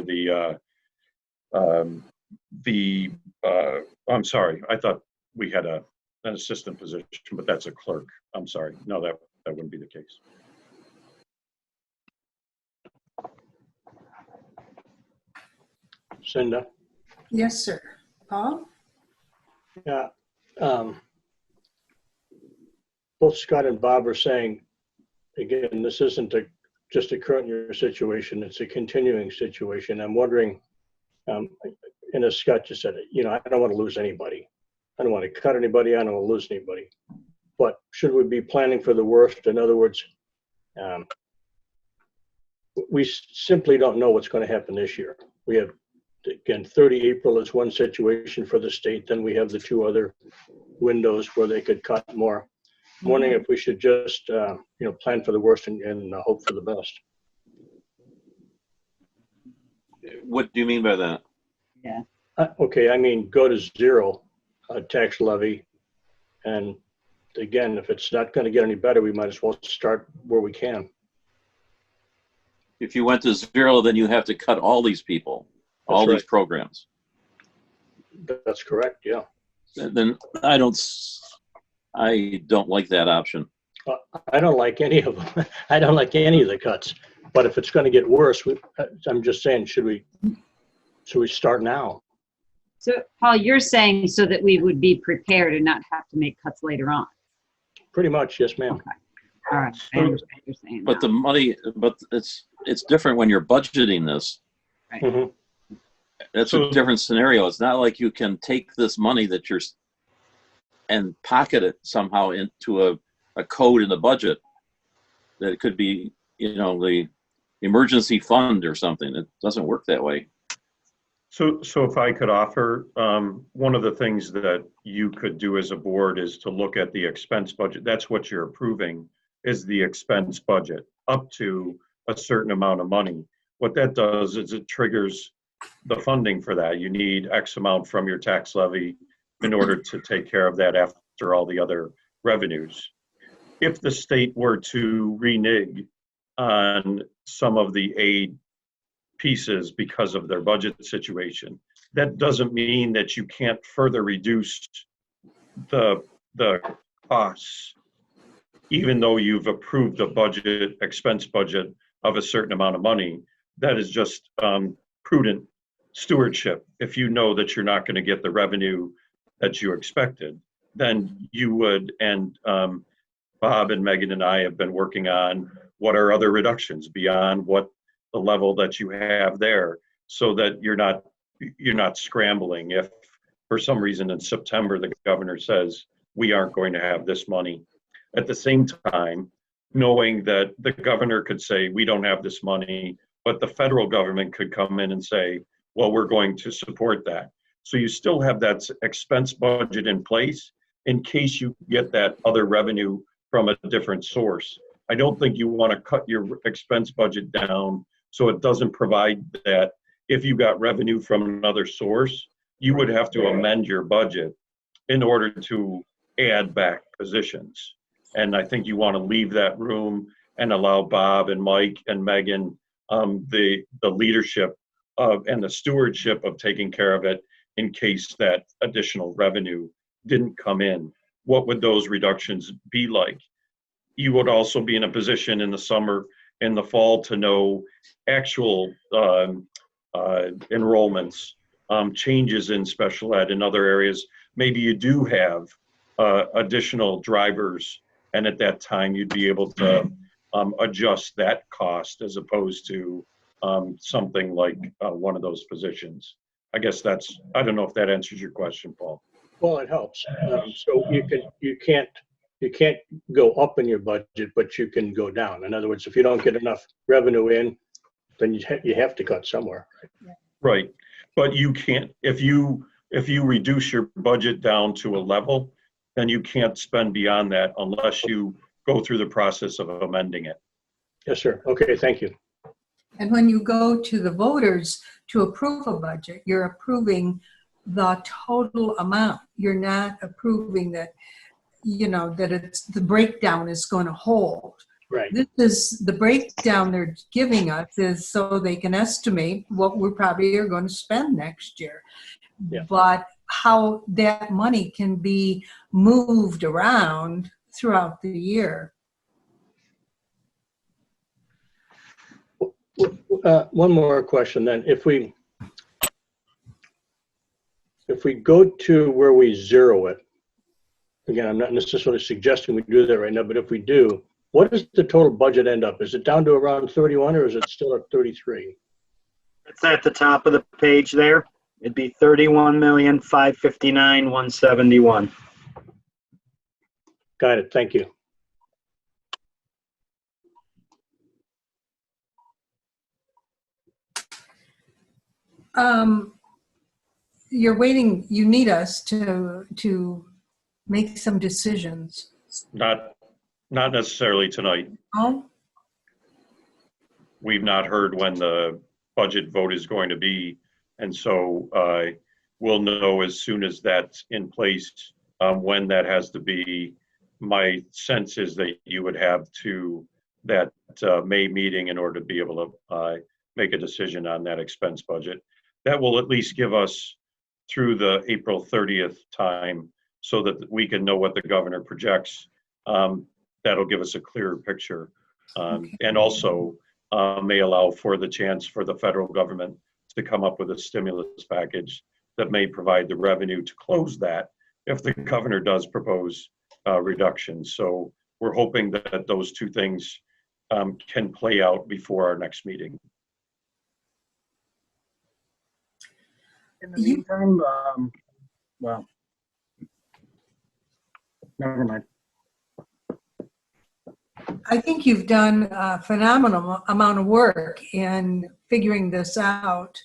I'm sorry, I thought we had an assistant position, but that's a clerk. I'm sorry. No, that wouldn't be the case. Cinda? Yes, sir. Paul? Yeah. Both Scott and Bob are saying, again, this isn't just a current year situation, it's a continuing situation. I'm wondering, and as Scott just said, I don't want to lose anybody. I don't want to cut anybody, I don't want to lose anybody. But should we be planning for the worst? In other words, we simply don't know what's going to happen this year. We have, again, 30 April is one situation for the state. Then we have the two other windows where they could cut more. I'm wondering if we should just, plan for the worst and hope for the best. What do you mean by that? Yeah. Okay, I mean, go to zero tax levy. And again, if it's not going to get any better, we might as well start where we can. If you went to zero, then you have to cut all these people, all That's these programs. That's correct, yeah. Then I don't like that option. I don't like any of them. I don't like any of the cuts. But if it's going to get worse, I'm just saying, should we start now? So, Paul, you're saying so that we would be prepared and not have to make cuts later on. Pretty much, yes, ma'am. Okay. All right. I understand what you're saying. But now. the money, but it's different when you're budgeting this. Right. Mm-hmm. That's a different scenario. It's not like you can take this money and pocket it somehow into a code in the budget that it could be, the emergency fund or something. It doesn't work that way. So if I could offer, one of the things that you could do as a board is to look at the expense budget. That's what you're approving, is the expense budget up to a certain amount of money. What that does is it triggers the funding for that. You need X amount from your tax levy in order to take care of that after all the other revenues. If the state were to renege on some of the aid pieces because of their budget situation, that doesn't mean that you can't further reduce the costs, even though you've approved a expense budget of a certain amount of money. That is just prudent stewardship. If you know that you're not going to get the revenue that you expected, then you would, and Bob and Megan and I have been working on what are other reductions beyond what the level that you have there, so that you're not scrambling if for some reason in September the governor says we aren't going to have this money. At the same time, knowing that the governor could say we don't have this money, but the federal government could come in and say, well, we're going to support that. So you still have that expense budget in place in case you get that other revenue from a different source. I don't think you want to cut your expense budget down so it doesn't provide that. If you got revenue from another source, you would have to amend your budget in order to add back positions. And I think you want to leave that room and allow Bob and Mike and Megan the leadership of and the stewardship of taking care of it in case that additional revenue didn't come in. What would those reductions be like? You would also be in a position in the summer, in the fall, to know actual enrollments, changes in special ed in other areas. Maybe you do have additional drivers, and at that time you'd be able to adjust that cost as opposed to something like one of those positions. I guess I don't know if that answers your question, Paul. Well, it helps. So you can't go up in your budget, but you can go down. In other words, if you don't get enough revenue in, then you have to cut somewhere. Right, but you can't, if you reduce your budget down to a level, then you can't spend beyond that unless you go through the process of amending it. Yes, sir. Okay, thank you. And when you go to the voters to approve a budget, you're approving the total amount. You're not approving that, that it's the breakdown is going to hold. Right. This is the breakdown they're giving us is so they can estimate what we probably are going to spend next year. Yeah. But how that money can be moved around throughout the year. One more question then. If we go to where we zero it, again, I'm not necessarily suggesting we do that right now, but if we do, what does the total budget end up? Is it down to around 31 or is it still at 33? It's at the top of the page there. It'd be 31,559,171. Got it. Thank you. You're waiting, you need us to make some decisions. Not necessarily tonight. Oh, We've not heard when the budget vote is going to be. And so we'll know as soon as that's in place when that has to be. My sense is that you would have to that May meeting in order to be able to make a decision on that expense budget. That will at least give us through the April 30th time so that we can know what the governor projects. That'll give us a clearer picture. And also may allow for the chance for the federal government to come up with a stimulus package that may provide the revenue to close that if the governor does propose reductions. So we're hoping that those two things can play out before our next meeting. In the meantime, well, never mind. I think you've done a phenomenal amount of work in figuring this out.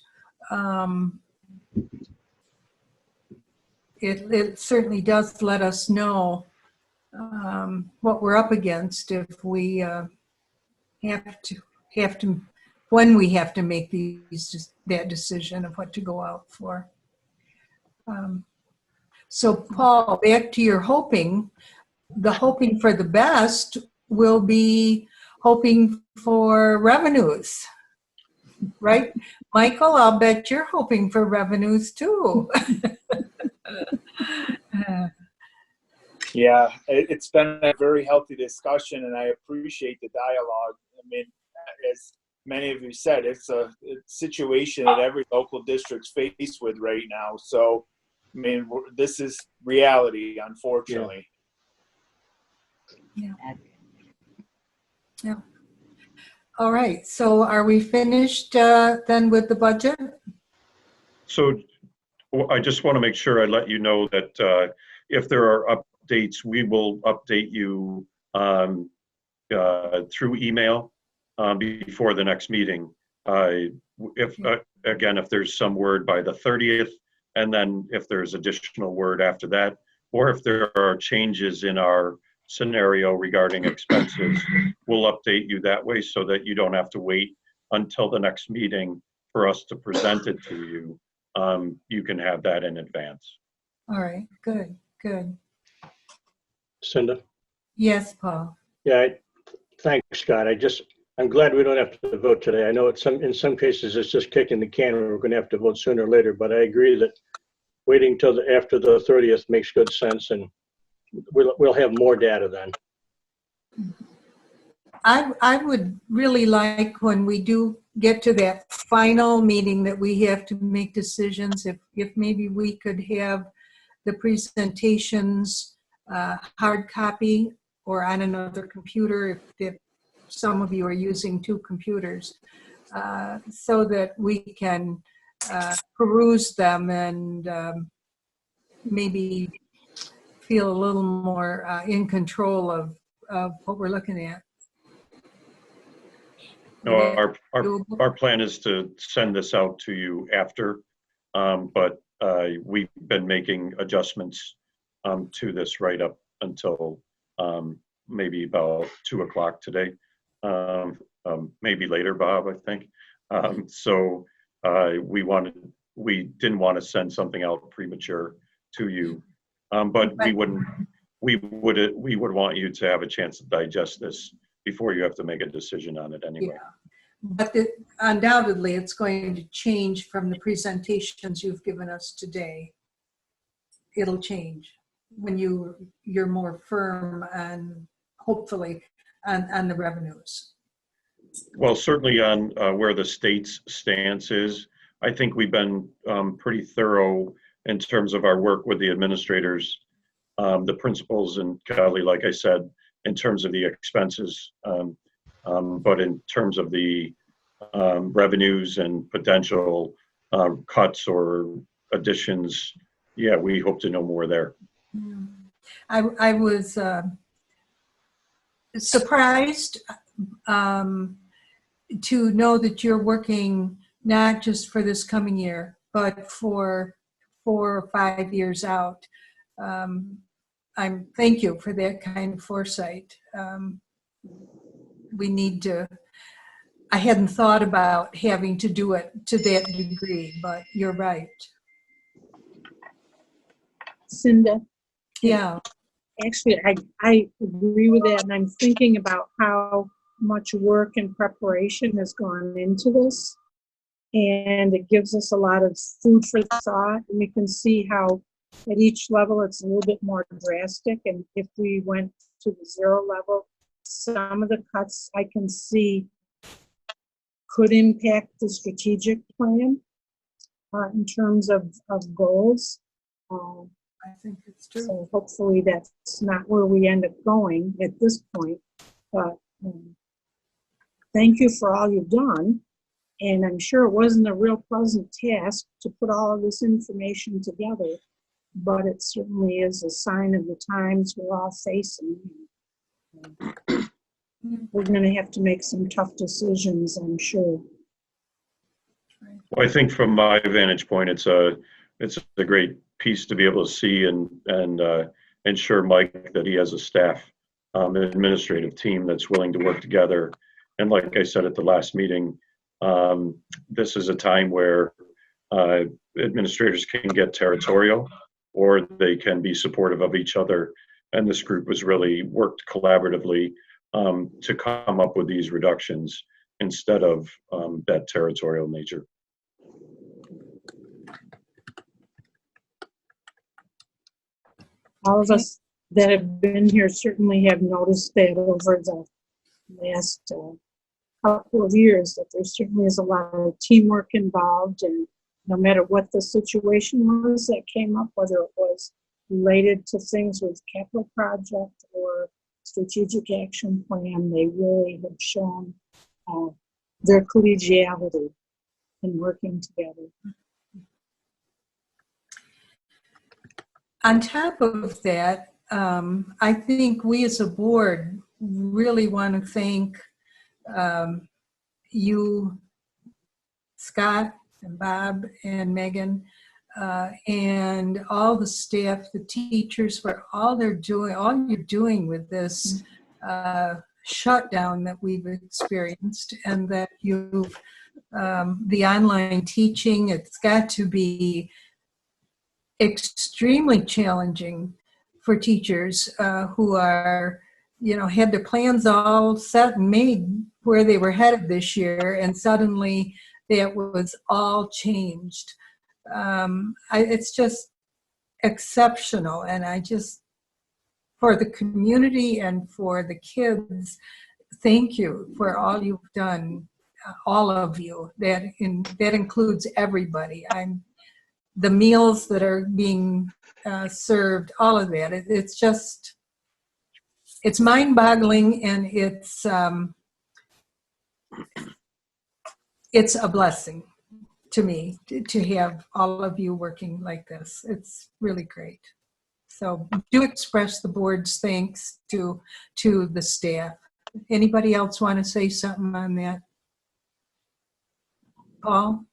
It certainly does let us know what we're up against if we when we have to make that decision of what to go out for. So Paul, back to your hoping. The hoping for the best will be hoping for revenues, right? Michael, I'll bet you're hoping for revenues too. Yeah, it's been a very healthy discussion, and I appreciate the dialogue. I mean, as many of you said, it's a situation that every local district's faced with right now. So, I mean, this is reality, unfortunately. Yeah. Yeah. All right. So are we finished then with the budget? So I just want to make sure I let you know that if there are updates, we will update you through email before the next meeting. If there's some word by the 30th, and then if there's additional word after that, or if there are changes in our scenario regarding expenses, we'll update you that way so that you don't have to wait until the next meeting for us to present it to you. You can have that in advance. All right. Good. Good. Cinda? Yes, Paul. Yeah, thanks, Scott. I'm glad we don't have to vote today. I know in some cases it's just kicking the can and we're going to have to vote sooner or later, but I agree that waiting till after the 30th makes good sense, and we'll have more data then. I would really like when we do get to that final meeting that we have to make decisions, if maybe we could have the presentations hard copy or on another computer if some of you are using two computers, so that we can peruse them and maybe feel a little more in control of what we're looking at. No, our plan is to send this out to you after, but we've been making adjustments to this right up until maybe about 2 o'clock today. maybe later, Bob, I think. So we didn't want to send something out premature to you, but we would want you to have a chance to digest this before you have to make a decision on it anyway. Yeah. But undoubtedly, it's going to change from the presentations you've given us today. It'll change when you're more firm and hopefully on the revenues. Well, certainly on where the state's stance is, I think we've been pretty thorough in terms of our work with the administrators, the principals, and Kylie, like I said, in terms of the expenses, but in terms of the revenues and potential cuts or additions, yeah, we hope to know more there. I was surprised to know that you're working not just for this coming year, but for 4 or 5 years out. Thank you for that kind of foresight. We need to, I hadn't thought about having to do it to that degree, but you're right. Cinda, Yeah. actually, I agree with that, and I'm thinking about how much work and preparation has gone into this, and it gives us a lot of food for thought, and we can see how at each level it's a little bit more drastic, and if we went to the 0 level, some of the cuts I can see could impact the strategic plan in terms of goals. I think it's true. So hopefully that's not where we end up going at this point. But thank you for all you've done. And I'm sure it wasn't a real pleasant task to put all of this information together, but it certainly is a sign of the times we're all facing. We're going to have to make some tough decisions, I'm sure. Well, I think from my vantage point, it's a great piece to be able to see and ensure Mike that he has a staff, an administrative team that's willing to work together. And like I said at the last meeting, this is a time where administrators can get territorial, or they can be supportive of each other. And this group has really worked collaboratively to come up with these reductions instead of that territorial nature. All of us that have been here certainly have noticed that over the last couple of years, that there certainly is a lot of teamwork involved, and no matter what the situation was that came up, whether it was related to things with capital project or strategic action plan, they really have shown their collegiality in working together. On top of that, I think we as a board really want to thank you, Scott and Bob and Megan, and all the staff, the teachers, for all you're doing with this shutdown that we've experienced, and that you've, the online teaching, it's got to be extremely challenging for teachers who are, had their plans all set and made where they were headed this year, and suddenly that was all changed. It's just exceptional, and for the community and for the kids, thank you for all you've done, all of you. That includes everybody. The meals that are being served, all of that. It's mind-boggling, and it's a blessing to me to have all of you working like this. It's really great. So do express the board's thanks to the staff. Anybody else want to say something on that? Paul,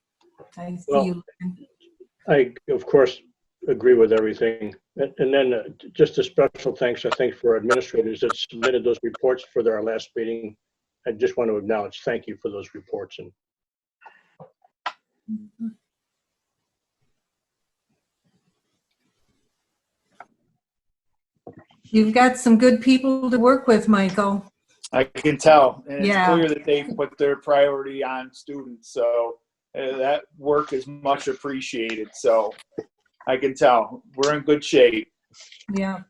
I see you. I, of course, agree with everything. And then just a special thanks, I think, for administrators that submitted those reports for our last meeting I just want to acknowledge, thank you for those reports. And You've got some good people to work with, Michael. I can tell, and it's Yeah. clear that they put their priority on students. So that work is much appreciated. So I can tell we're in good shape. Yeah.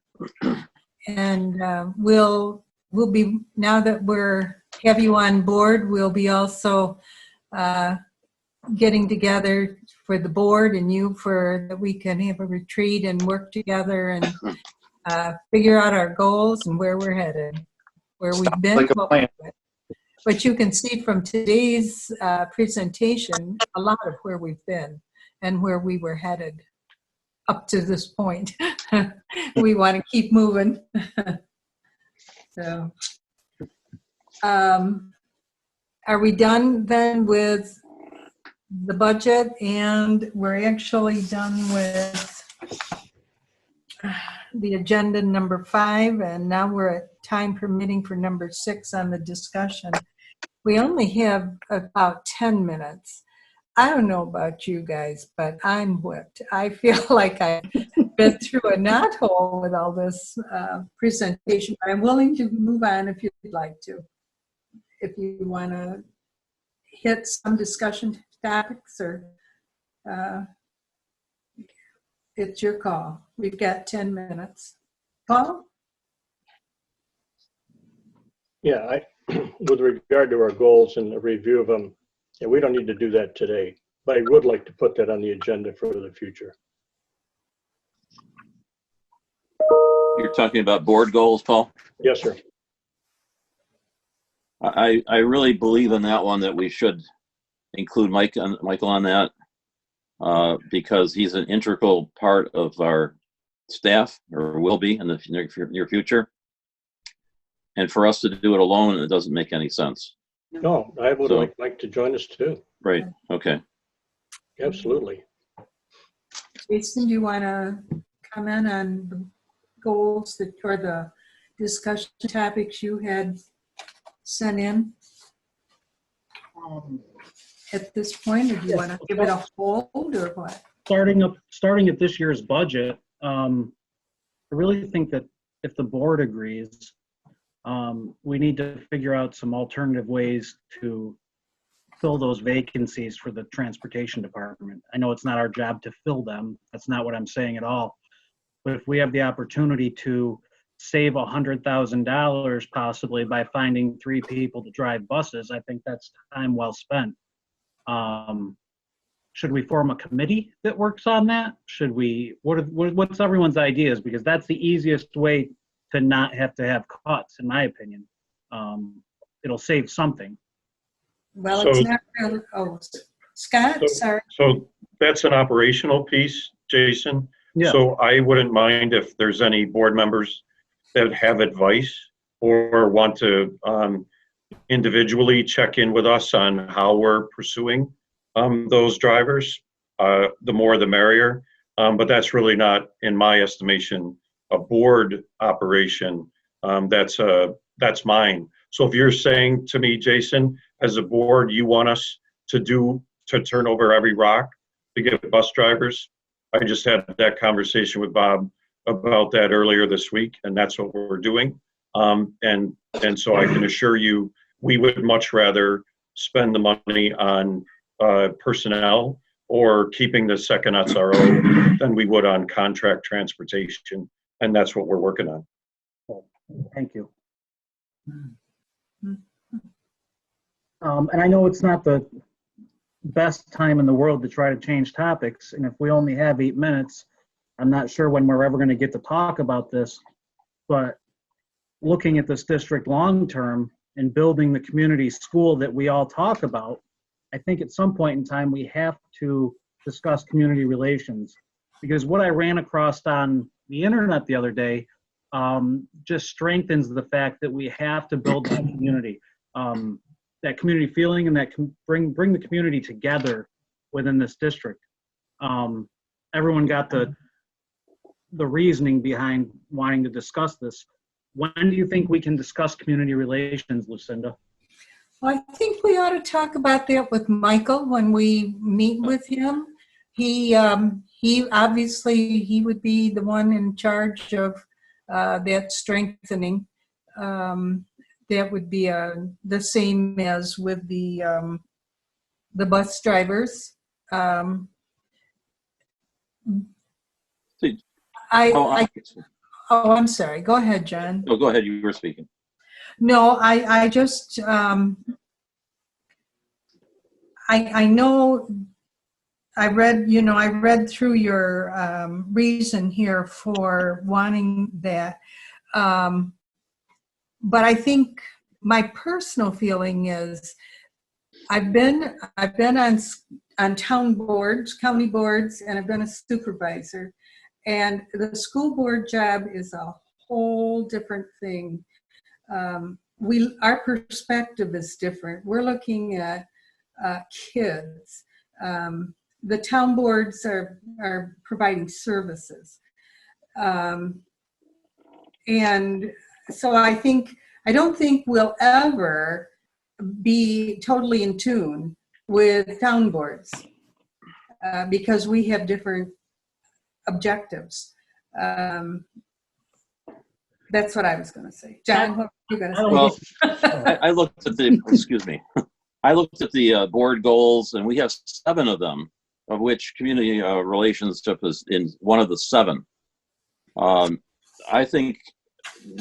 And we'll be, now that have you on board, we'll be also getting together for the board and you that we can have a retreat and work together and figure out our goals and where we're headed, where we've been. Like a plan. But you can see from today's presentation a lot of where we've been and where we were headed up to this point. We want to keep moving. So, are we done then with the budget? And we're actually done with the agenda number 5, and now we're at time permitting for number 6 on the discussion. We only have about 10 minutes. I don't know about you guys, but I'm whipped. I feel like I've been through a knothole with all this presentation. I'm willing to move on if you'd like to. If you want to hit some discussion topics, or it's your call. We've got 10 minutes. Paul? yeah, with regard to our goals and the review of them, yeah, we don't need to do that today, but I would like to put that on the agenda for the future. You're talking about board goals, Paul? Yes, sir. I really believe in that one, that we should include Michael on that, because he's an integral part of our staff, or will be in the near future. And for us to do it alone, it doesn't make any sense. No, I would like to join us too. Right. Okay. Absolutely. Jason, do you want to comment on the goals or the discussion topics you had sent in at this point? Or do you want to give it a hold, or what? Starting at this year's budget, I really think that if the board agrees, we need to figure out some alternative ways to fill those vacancies for the transportation department. I know it's not our job to fill them. That's not what I'm saying at all. But if we have the opportunity to save $100,000 possibly by finding 3 people to drive buses, I think that's time well spent. Should we form a committee that works on that? Should we, what's everyone's ideas? Because that's the easiest way to not have to have cuts, in my opinion. It'll save something. Well, So- it's not really. Oh, Scott, sorry. So that's an operational piece, Jason. Yeah. So I wouldn't mind if there's any board members that have advice or want to individually check in with us on how we're pursuing those drivers. The more the merrier. But that's really not, in my estimation, a board operation. That's mine. So if you're saying to me, Jason, as a board, you want us to turn over every rock to get bus drivers, I just had that conversation with Bob about that earlier this week, and that's what we're doing. And so I can assure you, we would much rather spend the money on personnel or keeping the second SRO than we would on contract transportation. And that's what we're working on. Thank you. And I know it's not the best time in the world to try to change topics. And if we only have 8 minutes, I'm not sure when we're ever going to get to talk about this. But looking at this district long-term and building the community school that we all talk about, I think at some point in time we have to discuss community relations. Because what I ran across on the internet the other day just strengthens the fact that we have to build that community. That community feeling, and that can bring the community together within this district. Everyone got the reasoning behind wanting to discuss this. When do you think we can discuss community relations, Lucinda? Well, I think we ought to talk about that with Michael when we meet with him. He obviously, he would be the one in charge of that strengthening. That would be the same as with the bus drivers. I'm sorry. Go ahead, John. No, go ahead. You were speaking. No, I just, I know, I read through your reason here for wanting that. But I think my personal feeling is I've been on town boards, county boards, and I've been a supervisor. And the school board job is a whole different thing. Our perspective is different. We're looking at kids. The town boards are providing services. And so I don't think we'll ever be totally in tune with town boards because we have different objectives. That's what I was going to say. John, what were you going to say? Well, I looked at the, excuse me, I looked at the board goals, and we have 7 of them, of which community relationship is in one of the 7. I think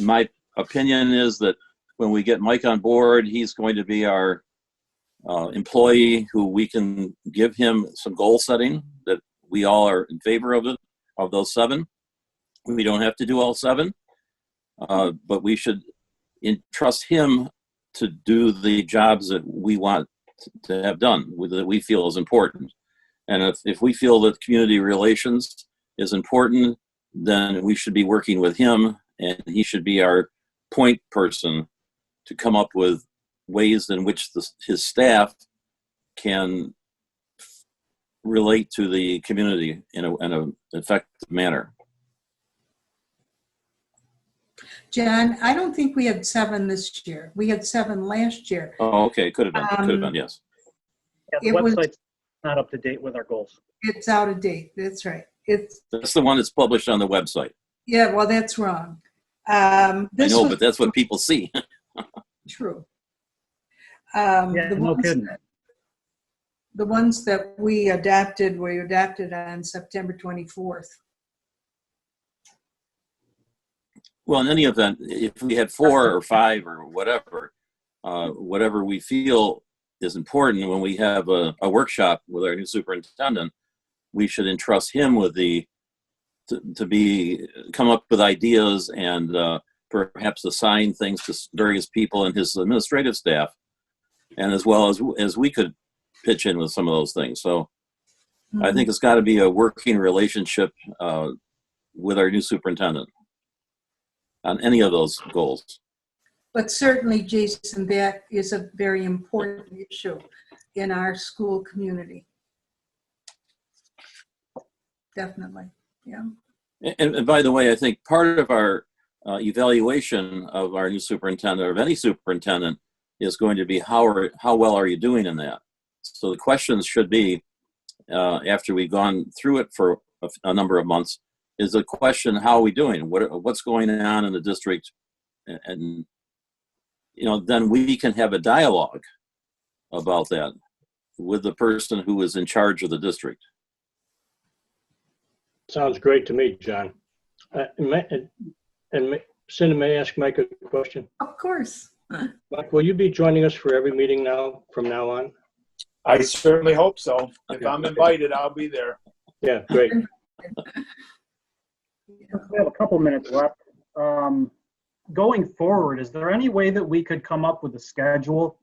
my opinion is that when we get Mike on board, he's going to be our employee who we can give him some goal setting that we all are in favor of it, of those 7. We don't have to do all 7, but we should entrust him to do the jobs that we want to have done, that we feel is important. And if we feel that community relations is important, then we should be working with him, and he should be our point person to come up with ways in which his staff can relate to the community in an effective manner. John, I don't think we had 7 this year. We had 7 last year. Oh, okay. Could have been, yes. Yeah, the website's not up to date with our goals. It's out of date. That's right. That's the one that's published on the website. Yeah, well, that's wrong. I know, but that's what people see. True. Yeah, no kidding. The ones that we adapted on September 24th. Well, in any event, if we had 4 or 5 or whatever, whatever we feel is important when we have a workshop with our new superintendent, we should entrust him with come up with ideas and perhaps assign things to various people in his administrative staff, and as well as we could pitch in with some of those things. So I think it's got to be a working relationship with our new superintendent on any of those goals. But certainly, Jason, that is a very important issue in our school community. Definitely, yeah. And by the way, I think part of our evaluation of our new superintendent, or of any superintendent, is going to be how well are you doing in that? So the questions should be, after we've gone through it for a number of months, is the question, how are we doing? What's going on in the district? And then we can have a dialogue about that with the person who is in charge of the district. Sounds great to me, John. And Cindy, may I ask Mike a question? Of course. Mike, will you be joining us for every meeting from now on? I certainly hope so. If I'm invited, I'll be there. Yeah, great. We have a couple minutes left. Going forward, is there any way that we could come up with a schedule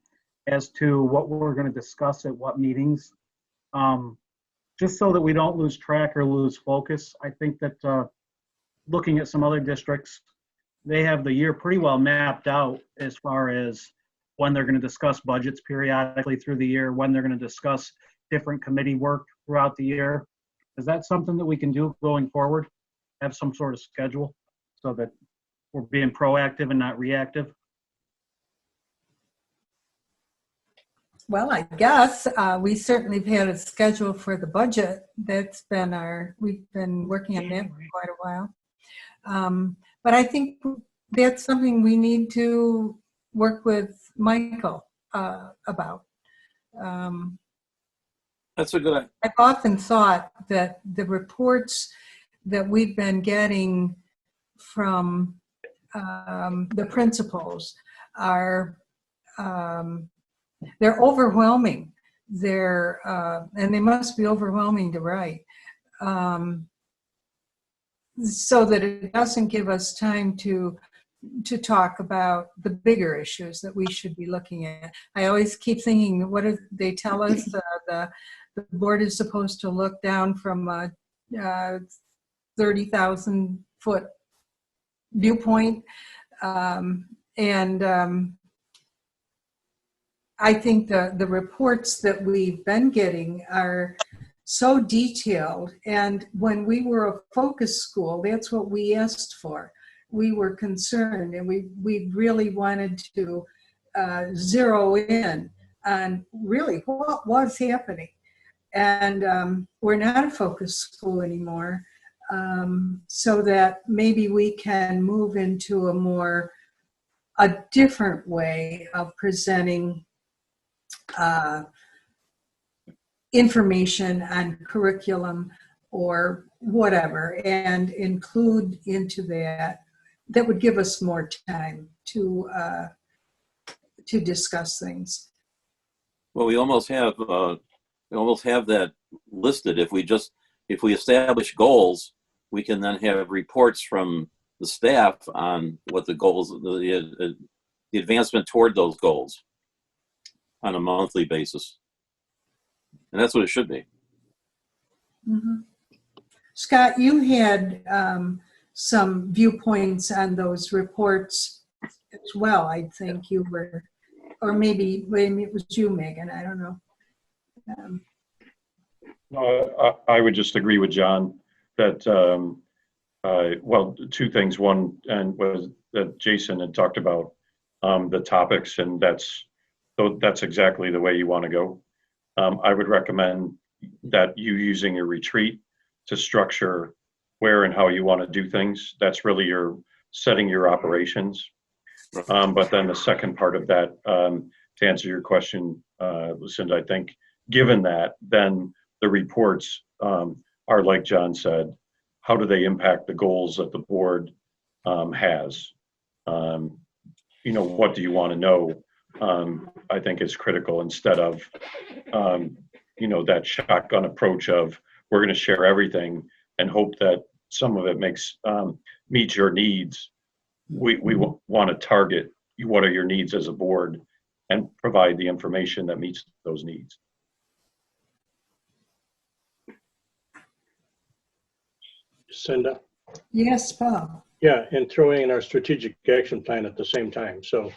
as to what we're going to discuss at what meetings? Just so that we don't lose track or lose focus. I think that looking at some other districts, they have the year pretty well mapped out as far as when they're going to discuss budgets periodically through the year, when they're going to discuss different committee work throughout the year. Is that something that we can do going forward? Have some sort of schedule so that we're being proactive and not reactive? Well, I guess we certainly have had a schedule for the budget. That's been we've been working on that for quite a while. But I think that's something we need to work with Michael about. That's a good idea. I've often thought that the reports that we've been getting from the principals are they're overwhelming. And they must be overwhelming to write, so that it doesn't give us time to talk about the bigger issues that we should be looking at. I always keep thinking, what do they tell us? The board is supposed to look down from a 30,000 foot viewpoint, and I think the reports that we've been getting are so detailed. And when we were a focus school, that's what we asked for. We were concerned, and we really wanted to zero in on really what was happening. And we're not a focus school anymore, so that maybe we can move into a different way of presenting information on curriculum or whatever, and include into that would give us more time to discuss things. Well, we almost have that listed. If we establish goals, we can then have reports from the staff on what the goals, the advancement toward those goals on a monthly basis. And that's what it should be. Mm-hmm. Scott, you had some viewpoints on those reports as well. I think you were, or maybe it was you, Megan. I don't know. No, I would just agree with John that, well, two things. One, and was that Jason had talked about the topics, and that's exactly the way you want to go. I would recommend that you using your retreat to structure where and how you want to do things. That's really your setting your operations. But then the second part of that, to answer your question, Lucinda, I think given that, then the reports are, like John said, how do they impact the goals that the board has? What do you want to know? I think is critical, instead of that shotgun approach of we're going to share everything and hope that some of it meets your needs. We want to target what are your needs as a board and provide the information that meets those needs. Cinda? Yes, Bob. Yeah, and throwing in our strategic action plan at the same time. So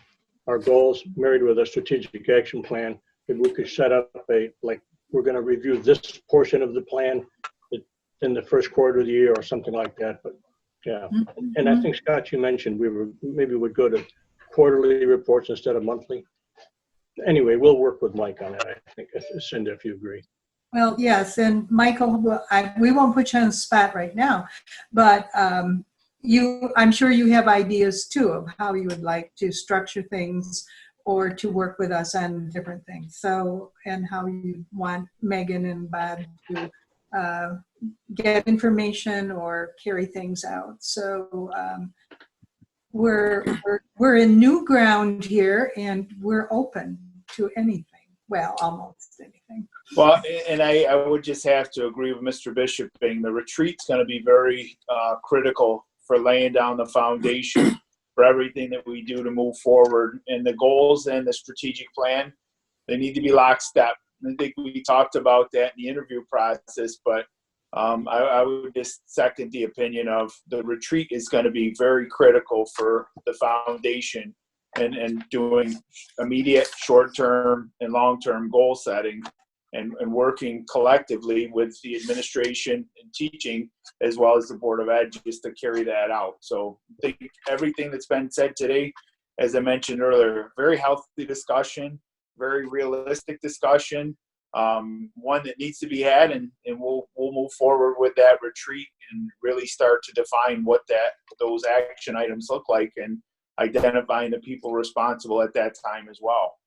our goals married with our strategic action plan, if we could set up we're going to review this portion of the plan in the first quarter of the year or something like that. But yeah, Mm-hmm. and I think, Scott, you mentioned maybe would go to quarterly reports instead of monthly. Anyway, we'll work with Mike on that, I think, Cinda, if you agree. Well, yes, and Michael, we won't put you on the spot right now, but I'm sure you have ideas too of how you would like to structure things or to work with us on different things. So, and how you want Megan and Bob to get information or carry things out. So we're in new ground here, and we're open to anything. Well, almost anything. Well, and I would just have to agree with Mr. Bishop. The retreat's going to be very critical for laying down the foundation for everything that we do to move forward. And the goals and the strategic plan, they need to be lockstep. I think we talked about that in the interview process, but I would just second the opinion of the retreat is going to be very critical for the foundation and doing immediate, short-term, and long-term goal setting, and working collectively with the administration and teaching, as well as the Board of Ed, just to carry that out. So I think everything that's been said today, as I mentioned earlier, very healthy discussion. very realistic discussion, one that needs to be had, and we'll move forward with that retreat and really start to define what those action items look like, and identifying the people responsible at that time as well.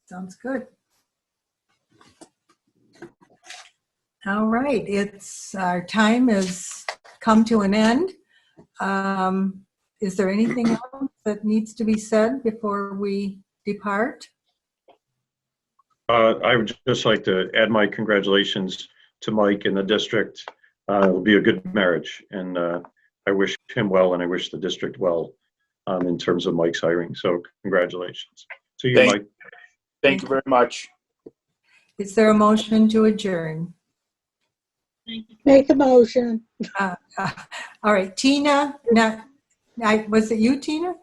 Sounds good. All right, our time has come to an end. Is there anything else that needs to be said before we depart? I would just like to add my congratulations to Mike and the district. It'll be a good marriage, and I wish him well, and I wish the district well in terms of Mike's hiring. So congratulations to you, Mike. Thank you very much. Is there a motion to adjourn? Make a motion. All right, Tina, was it you, Tina?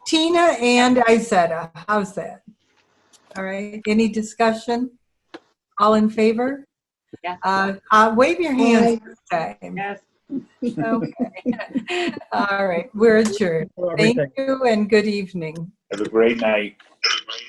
Tina and Izetta, how's that? All right, any discussion? All in favor? Yeah. Wave your hands this time. Yes. Okay. All right, we're adjourned. Thank you and good evening. Have a great night.